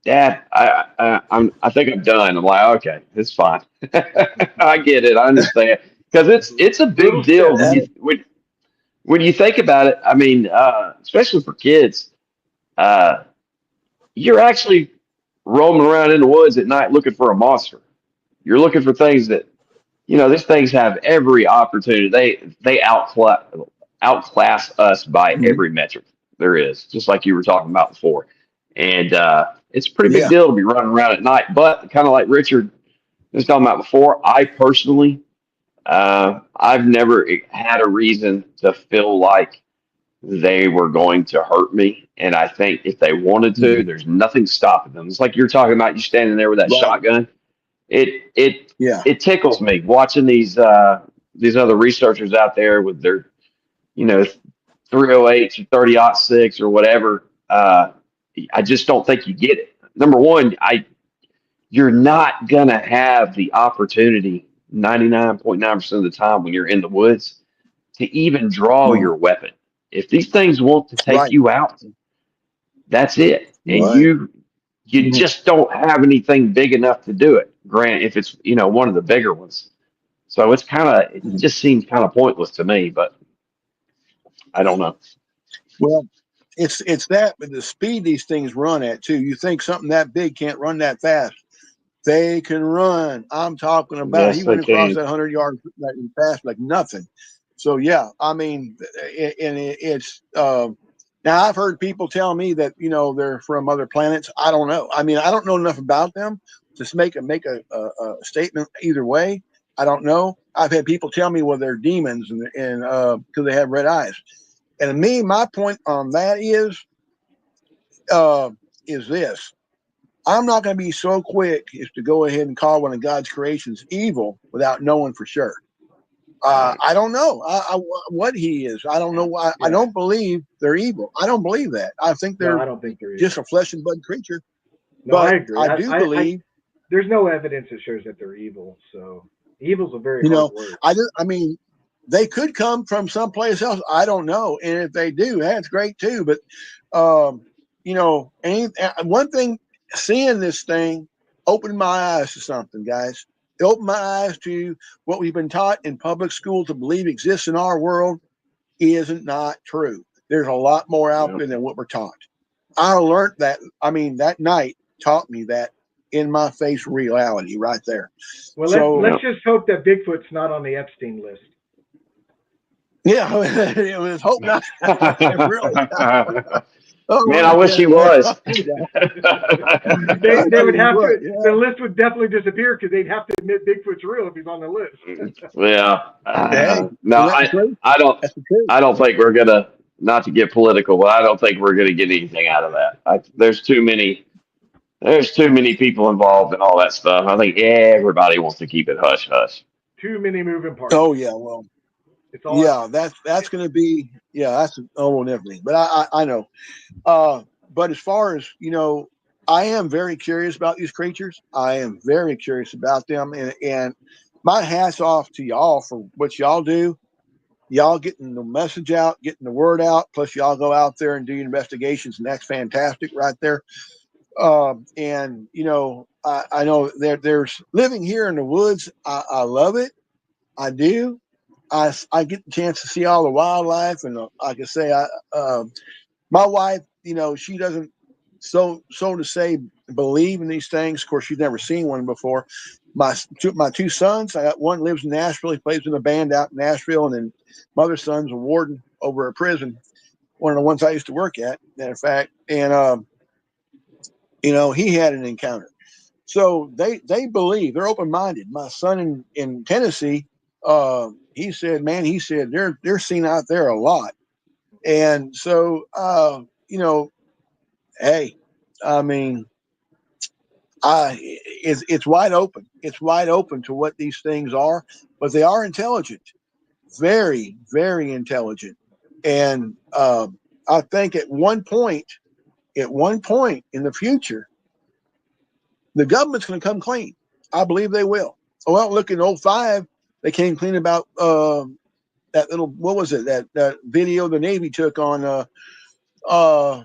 Dad, I think I'm done. I'm like, okay, it's fine. I get it. I understand because it's a big deal when you think about it. I mean, especially for kids, uh, you're actually roaming around in the woods at night looking for a monster. You're looking for things that these things have every opportunity. They outclass us by every metric there is, just like you were talking about before. And it's a pretty big Yeah. deal to be running around at night. But kind of like Richard was talking about before, I personally, I've never had a reason to feel like they were going to hurt me. And I think if they wanted to, there's nothing stopping them. It's like you're talking about you standing there with that Right. shotgun. It Yeah. it tickles me watching these other researchers out there with their 308s or 30-06 or whatever. I just don't think you get it. Number one, you're not gonna have the opportunity 99.9% of the time when you're in the woods to even draw your weapon. If these things want to take Right. you out, that's it. And Right. you just don't have anything big enough to do it. Grant, if it's one of the bigger ones. So it just seems kind of pointless to me, but I don't know. Well, it's that, but the speed these things run at too. You think something that big can't run that fast? They can run. I'm talking about. He Yes, they went across can. that 100 yards fast like nothing. So yeah, I mean, it's. Now I've heard people tell me that they're from other planets. I don't know. I mean, I don't know enough about them to make a statement either way. I don't know. I've had people tell me, well, they're demons and because they have red eyes. And to me, my point on that is this. I'm not going to be so quick as to go ahead and call one of God's creations evil without knowing for sure. I don't know what he is. I don't know why. I don't believe they're evil. I don't believe that. I think No, they're I don't think there is. just a flesh and blood creature. No, I But agree. I do believe, There's no evidence that shows that they're evil. So evil's a very you hard know, word. I mean, they could come from someplace else. I don't know. And if they do, that's great too. But, you know, one thing, seeing this thing opened my eyes to something, guys. It opened my eyes to what we've been taught in public school to believe exists in our world isn't not true. There's a lot more out Yeah. there than what we're taught. I learned that. I mean, that night taught me that in my face reality right there. Well, So, Yeah. let's just hope that Bigfoot's not on the Epstein list. yeah, it was hope not. Really. Oh, Man, I my wish he goodness. was. They I would mean, have what? to. Yeah. The list would definitely disappear because they'd have to admit Bigfoot's real if he's on the list. Yeah. Hey, No, isn't that the truth? I don't, That's the truth. I don't think we're gonna. Not to get political, but I don't think we're gonna get anything out of that. There's too many. There's too many people involved in all that stuff. I think everybody wants to keep it hush hush. Too many moving parts. Oh, yeah. Well, It's all. yeah, that's going to be, yeah, that's and everything. But I know. But as far as, you know, I am very curious about these creatures. I am very curious about them. And my hat's off to y'all for what y'all do. Y'all getting the message out, getting the word out. Plus, y'all go out there and do investigations, and that's fantastic right there. And you know, I know there's living here in the woods. I love it. I do. I get the chance to see all the wildlife, and like I say, my wife, you know, she doesn't so to say believe in these things. Of course, she's never seen one before. My two sons, I got one lives in Nashville. He plays in a band out in Nashville, and then my other son's a warden over a prison, one of the ones I used to work at, matter of fact. And you know, he had an encounter. So they believe, they're open minded. My son in Tennessee, he said, man, he said they're seen out there a lot. And so you know, hey, I mean, it's wide open. It's wide open to what these things are, but they are intelligent, very, very intelligent. And I think at one point in the future, the government's going to come clean. I believe they will. Well, look in '05, they came clean about that little, what was it, that video the Navy took on uh,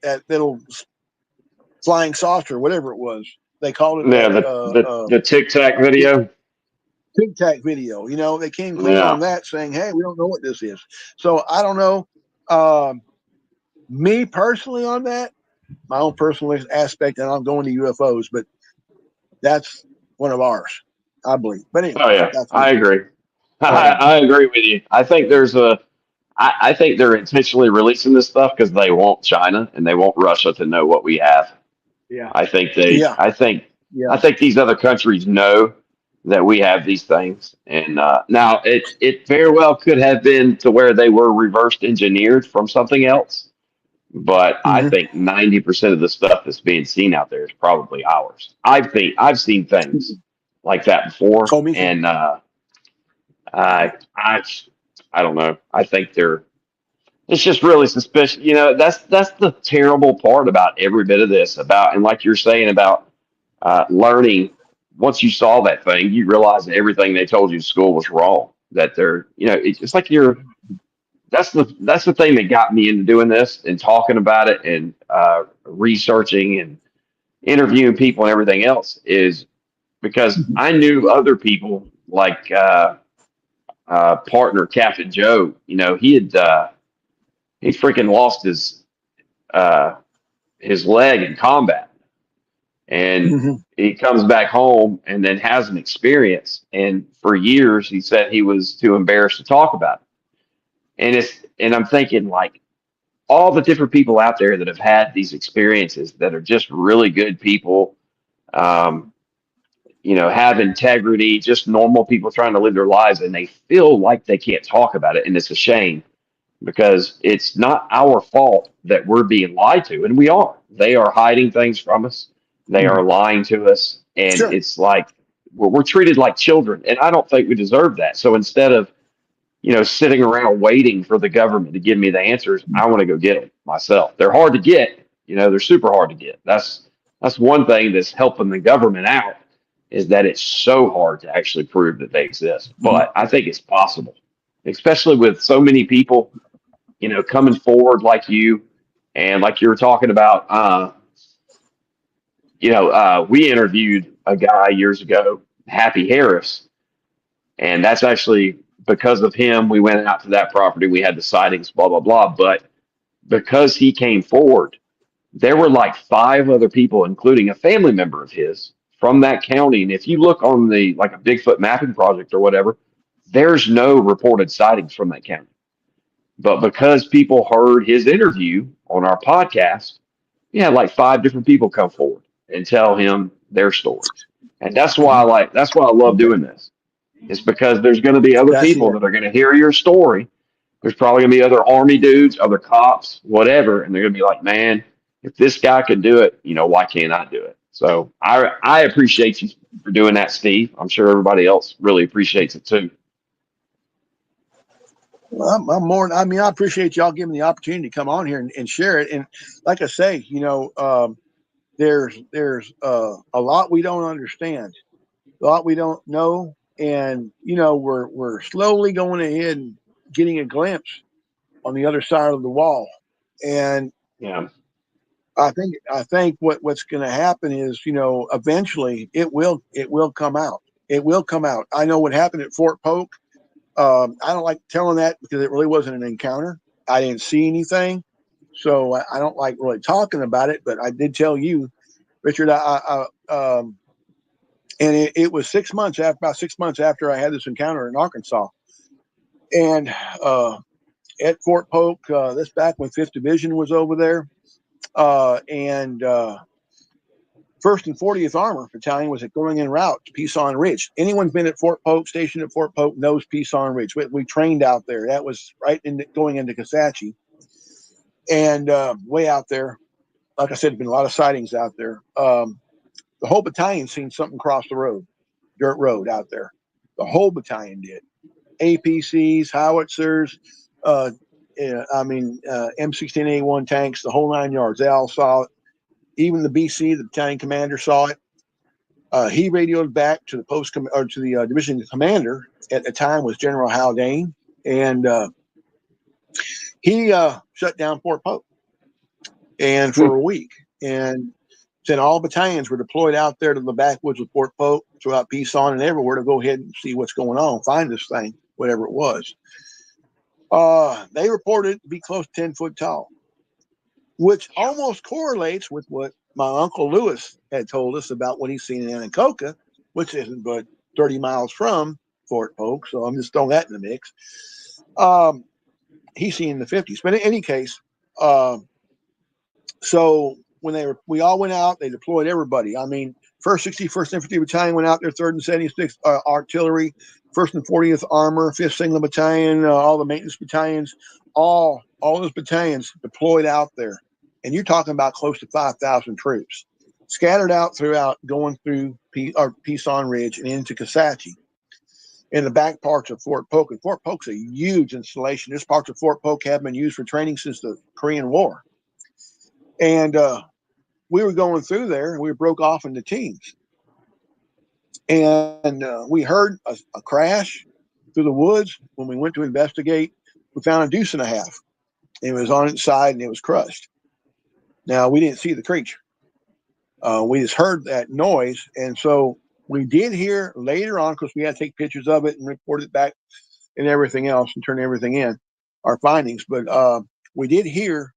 that little flying saucer, whatever it was. They called it Yeah, that the Tic Tac video. Tic Tac video. You know, they came clean on Yeah. that, saying, "Hey, we don't know what this is." So I don't know. Um, Me personally, on that, my own personal aspect, and I'm going to UFOs, but that's one of ours, I believe. But anyway, Oh yeah, that's I me. agree. Um, I agree with you. I think there's a. I think they're intentionally releasing this stuff because they want China and they want Russia to know what we have. Yeah. I think they. yeah, I yeah. think these other countries know that we have these things, and now it very well could have been to where they were reverse engineered from something else. But I Mm-hmm. think 90% of the stuff that's being seen out there is probably ours. I've seen things like that before, Oh, me too. and I I I don't know. I think they're it's just really suspicious. You know, that's the terrible part about every bit of this. About and like you're saying about learning. Once you saw that thing, you realize that everything they told you in school was wrong. That they're you know it's like you're that's the thing that got me into doing this and talking about it and researching and interviewing people and everything else is because I knew other people like partner Captain Joe. You know, he freaking lost uh, his leg in combat, and Mm-hmm. he comes back home and then has an experience. And for years, he said he was too embarrassed to talk about it. And I'm thinking like all the different people out there that have had these experiences that are just really good people. Um, you know, have integrity, just normal people trying to live their lives, and they feel like they can't talk about it, and it's a shame because it's not our fault that we're being lied to, and we are. They are hiding things from us. They Mm-hmm. are lying to us, and Sure. it's like we're treated like children, and I don't think we deserve that. So instead of sitting around waiting for the government to give me the answers, I want to go get them myself. They're hard to get. They're super hard to get. That's one thing that's helping the government out is that it's so hard to actually prove that they exist. Mhm. But I think it's possible, especially with so many people, coming forward like you and like you were talking about. We interviewed a guy years ago, Happy Harris, and that's actually because of him. We went out to that property. We had the sightings, blah, blah, blah. But because he came forward, there were like five other people, including a family member of his from that county. And if you look on the like a Bigfoot mapping project or whatever, there's no reported sightings from that county. But because people heard his interview on our podcast, you had like five different people come forward and tell him their stories. And that's why I love Okay. doing this. It's because there's going to be other That's people it. that are going to hear your story. There's probably going to be other army dudes, other cops, whatever, and they're going to be like, "Man, if this guy could do it, why can't I do it?" So I appreciate you for doing that, Steve. I'm sure everybody else really appreciates it too. Well, I'm more. I mean, I appreciate y'all giving the opportunity to come on here and share it. And like I say, there's a lot we don't understand, a lot we don't know, and we're slowly going ahead and getting a glimpse on the other side of the wall. And Yeah, I think what's going to happen is, eventually it will come out. It will come out. I know what happened at Fort Polk. I don't like telling that because it really wasn't an encounter. I didn't see anything, so I don't like really talking about it. But I did tell you, Richard. And it was 6 months after, about 6 months after I had this encounter in Arkansas, and at Fort Polk. This back when Fifth Division was over there, and First and 40th Armor Battalion was going en route to Peason Ridge. Anyone's been at Fort Polk, stationed at Fort Polk, knows Peason Ridge. We trained out there. That was right going into Kisatchie, and way out there. Like I said, there's been a lot of sightings out there. The whole battalion seen something cross the road, dirt road out there. The whole battalion did. APCs, howitzers, M16A1 tanks, the whole 9 yards. They all saw it. Even the BC, the battalion commander, saw it. He radioed back to the or to the division commander at the time was General Haldane, and he shut down Fort Polk and for a week, and then all battalions were deployed out there to the backwoods of Fort Polk, throughout Peason and everywhere to go ahead and see what's going on, find this thing, whatever it was. They reported it to be close to 10 foot tall, which almost correlates with what my Uncle Lewis had told us about what he's seen in Anacoca, which isn't but 30 miles from Fort Polk. So I'm just throwing that in the mix. He's seen in the 50s. But in any case, so when we all went out, they deployed everybody. I mean, 1st 61st Infantry Battalion went out there, 3rd and 76th Artillery, 1st and 40th Armor, 5th Signal Battalion, all the maintenance battalions, all those battalions deployed out there. And you're talking about close to 5,000 troops scattered out throughout, going through Peason Ridge and into Kisatchie in the back parts of Fort Polk. And Fort Polk's a huge installation. This parts of Fort Polk have been used for training since the Korean War. And we were going through there, and we broke off into teams. And we heard a crash through the woods. When we went to investigate, we found a deuce and a half. It was on its side, and it was crushed. Now, we didn't see the creature. We just heard that noise. And so we did hear later on, because we had to take pictures of it and report it back and everything else and turn everything in, our findings. But we did hear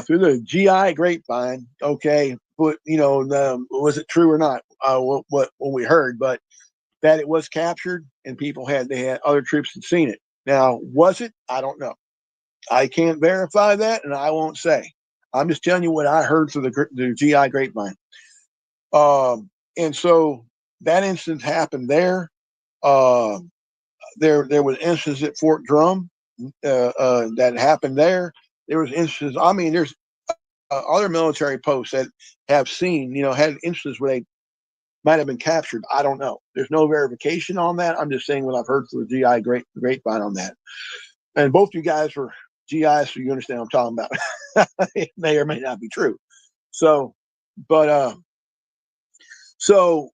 through the GI grapevine, okay, but was it true or not? What we heard, but that it was captured and they had other troops had seen it. Now, was it? I don't know. I can't verify that, and I won't say. I'm just telling you what I heard through the GI grapevine. And so that instance happened there. Uh, there was instances at Fort Drum that happened there. There was instances. I mean, there's other military posts that have seen, had instances where they might have been captured. I don't know. There's no verification on that. I'm just saying what I've heard through the GI grapevine on that. And both you guys were GIs, so you understand what I'm talking about. It may or may not be true. So, but So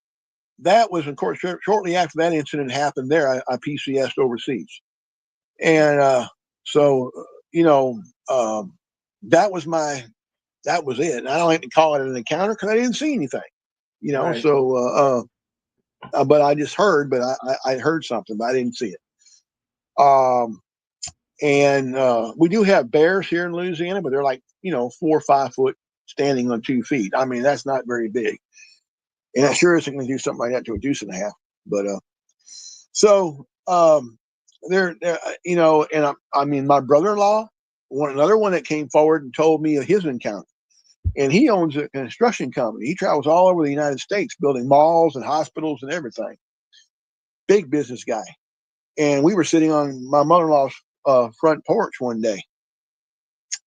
that was, of course, shortly after that incident happened there, I PCS'd overseas. And so, you know, that was it. And I don't like to call it an encounter because I didn't see anything, you know. Right. So, but I just heard, but I heard something, but I didn't see it. And we do have bears here in Louisiana, but they're like, 4 or 5 foot standing on 2 feet. I mean, that's not very big. And I sure isn't going to do something like that to a deuce and a half. But so there, and I mean, my brother-in-law, another one that came forward and told me of his encounter. And he owns a construction company. He travels all over the United States building malls and hospitals and everything. Big business guy. And we were sitting on my mother-in-law's front porch one day,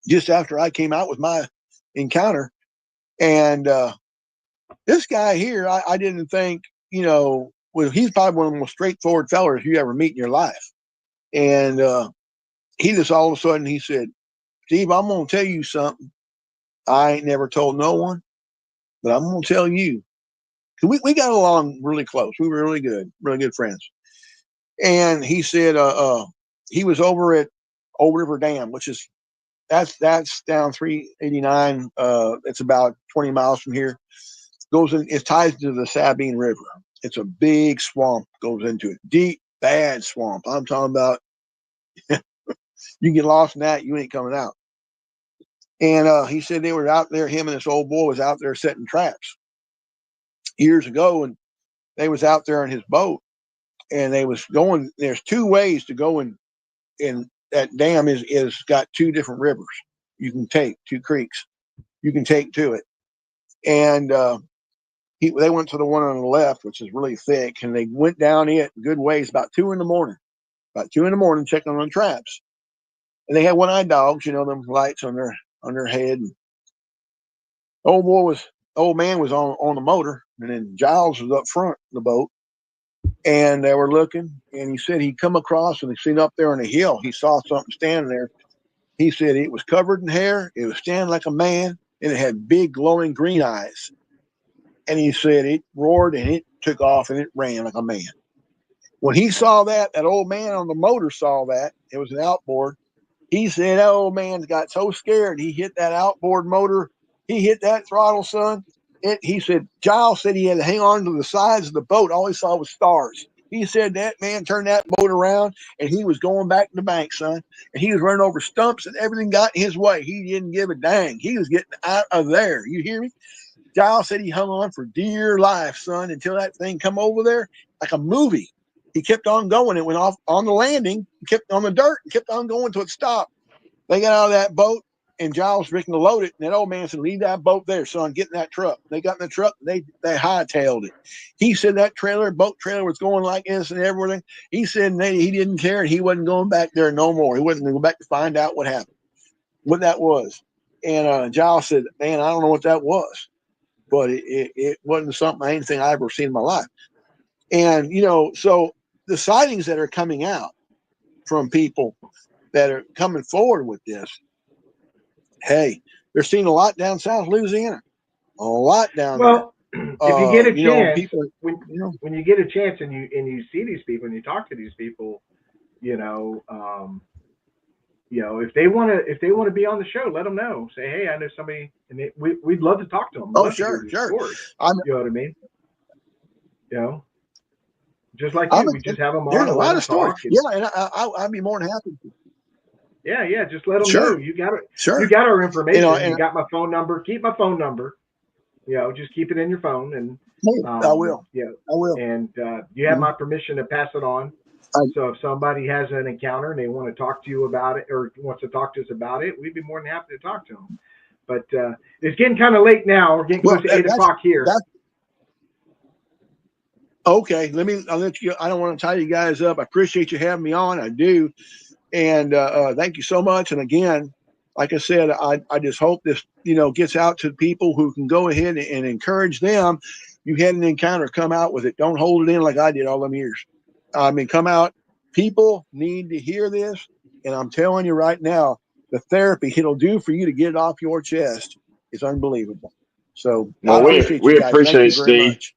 just after I came out with my encounter. And this guy here, I didn't think, well, he's probably one of the most straightforward fellers you ever meet in your life. And he just all of a sudden, he said, Steve, I'm going to tell you something. I ain't never told no one, but I'm going to tell you. We got along really close. We were really good friends. And he said he was over at Old River Dam, which is that's down 389. It's about 20 miles from here. Goes in, it ties to the Sabine River. It's a big swamp, goes into it. Deep, bad swamp. I'm talking about you get lost in that, you ain't coming out. And he said they were out there, him and this old boy was out there setting traps years ago, and they was out there in his boat, and they was going, there's 2 ways to go in that dam is got 2 different rivers. You can take 2 creeks. You can take to it. And they went to the one on the left, which is really thick, and they went down it good ways about 2 in the morning. About 2 in the morning, checking on traps. And they had one-eyed dogs, them lights on their head. And old man was on the motor, and then Giles was up front of the boat. And they were looking, and he said he'd come across and he seen up there on a hill, he saw something standing there. He said it was covered in hair, it was standing like a man, and it had big glowing green eyes. And he said it roared and it took off and it ran like a man. When he saw that old man on the motor saw that, it was an outboard. He said that old man got so scared, he hit that outboard motor. He hit that throttle, son. He said, Giles said he had to hang on to the sides of the boat. All he saw was stars. He said that man turned that boat around and he was going back to the bank, son. And he was running over stumps and everything got in his way. He didn't give a dang. He was getting out of there. You hear me? Giles said he hung on for dear life, son, until that thing come over there like a movie. He kept on going. It went off on the landing, kept on the dirt, and kept on going until it stopped. They got out of that boat, and Giles was freaking to load it. And that old man said, leave that boat there, son. Get in that truck. They got in the truck. They hightailed it. He said that boat trailer was going like this and everything. He said he didn't care, and he wasn't going back there no more. He wasn't going to go back to find out what happened, what that was. And Giles said, man, I don't know what that was. But it wasn't anything I ever seen in my life. And, so the sightings that are coming out from people that are coming forward with this, hey, they're seeing a lot down South Louisiana, a lot down there. Well, if you get a chance, people, when you get a chance and you see these people and you talk to these people, if they want to be on the show, let them know. Say, hey, I know somebody, and we'd love to talk to them. Oh, sure. Story. You know what I mean? Just like you, we just have them on. There's a lot of stories. Yeah, and I'd be more than happy to. Yeah, just let them Sure. know. You got it. Sure. You got our information. You got my phone number. Keep my phone number. Just keep it in your phone, and I will. Yeah, I will. And you have my permission to pass it on. So if somebody has an encounter and they want to talk to you about it, or wants to talk to us about it, we'd be more than happy to talk to them. But it's getting kind of late now. We're getting close to 8 o'clock here. Okay, I'll let you. I don't want to tie you guys up. I appreciate you having me on. I do, and thank you so much. And again, like I said, I just hope this gets out to people who can go ahead and encourage them. You had an encounter, come out with it. Don't hold it in like I did all them years. I mean, come out. People need to hear this, and I'm telling you right now, the therapy it'll do for you to get it off your chest is unbelievable. So Well, we appreciate Thank you it, very Steve. much.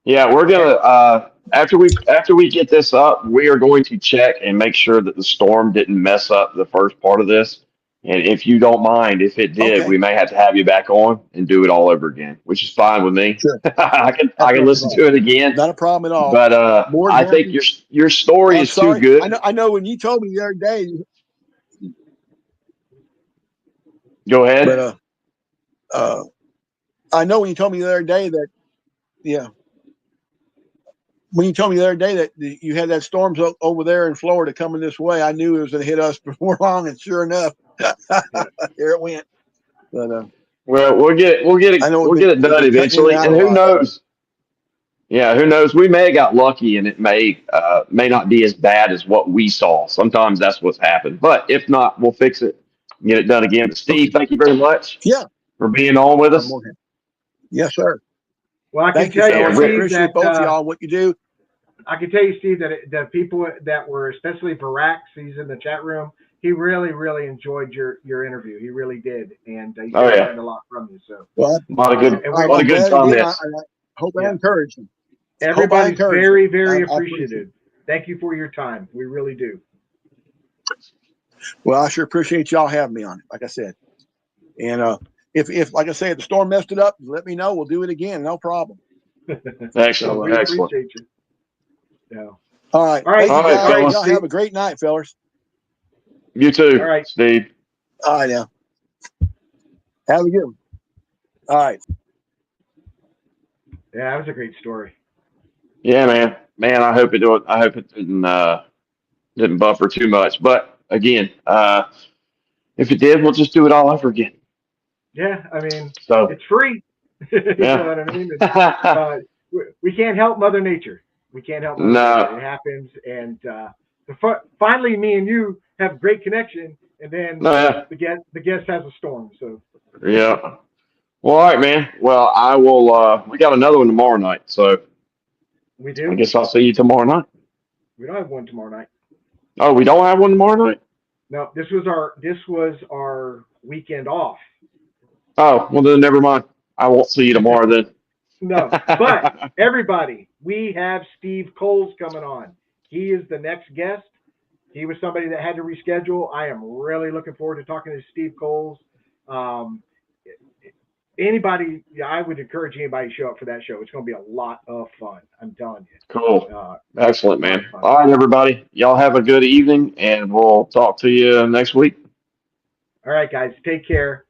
Yeah, we're gonna after we get this up, we are going to check and make sure that the storm didn't mess up the first part of this. And if you don't mind, if it did, Okay, we may have to have you back on and do it all over again, which is fine with me. sure. I That's can no listen problem. to it again, Not a problem at all. but More I than think happy. your story I'm is too sorry. good. I know when you told me the other day, Go but ahead. uh, I know when you told me the other day that, yeah, when you told me the other day that you had that storms over there in Florida coming this way, I knew it was going to hit us before long, and sure enough, Yeah. there it went. But Well, I know we'll get it we've done been cutting in and eventually. out And a who lot. knows? Yeah, who knows? We may have got lucky, and it may not be as bad as what we saw. Sometimes that's what's happened. But if not, we'll fix it, get it done again. But Okay. Steve, thank you very much Yeah, for being on with I'm us. more than yes, sir. Well, I can Thank you, tell you, And fellas. I Rick, Steve, appreciate that both of y'all and what you do. I can tell you, Steve, that the people that were, especially Barack, he's in the chat room. He really, really enjoyed your interview. He really did, and he oh said he yeah, learned a lot from you. So, Well, and we, a lot I'm of good glad he did. I comments. hope I yeah, encouraged him. Hope I everybody's encouraged him. very, very I appreciate it. appreciative. Thank you for your time. We really do. Well, I sure appreciate y'all having me on it, like I said. And if like I say, if the storm messed it up, let me know. We'll do it again. No problem. So Excellent, we excellent. appreciate you. Yeah. All right. All right. Thank All you, right, All guys. right, Y'all fellas. Steve. have a great night, fellas. You All too, right. Steve. All right, now. Have a good one. All right. Yeah, that was a great story. Yeah, man. Man, I hope it didn't buffer too much. But again, if it did, we'll just do it all over again. Yeah, I mean, So it's free. You know yeah. what I mean? We can't help Mother Nature. We can't help Mother Nature. No, It happens, and finally, me and you have a great connection, and then no, yeah, the guest has a storm. So yeah. Well, all right, man. Well, I will. We got another one tomorrow night, so we I do. guess I'll see you tomorrow night. We don't have one tomorrow night. Oh, we don't have one tomorrow night. No, this was our weekend off. Oh, well then never mind. I won't see you tomorrow then. No, but everybody, we have Steve Coles coming on. He is the next guest. He was somebody that had to reschedule. I am really looking forward to talking to Steve Coles. Um, yeah, I would encourage anybody to show up for that show. It's going to be a lot of fun. I'm telling Cool. you, Excellent, a lot man. of fun. All right, everybody. Y'all have a good evening, and we'll talk to you next week. All right, guys, take care.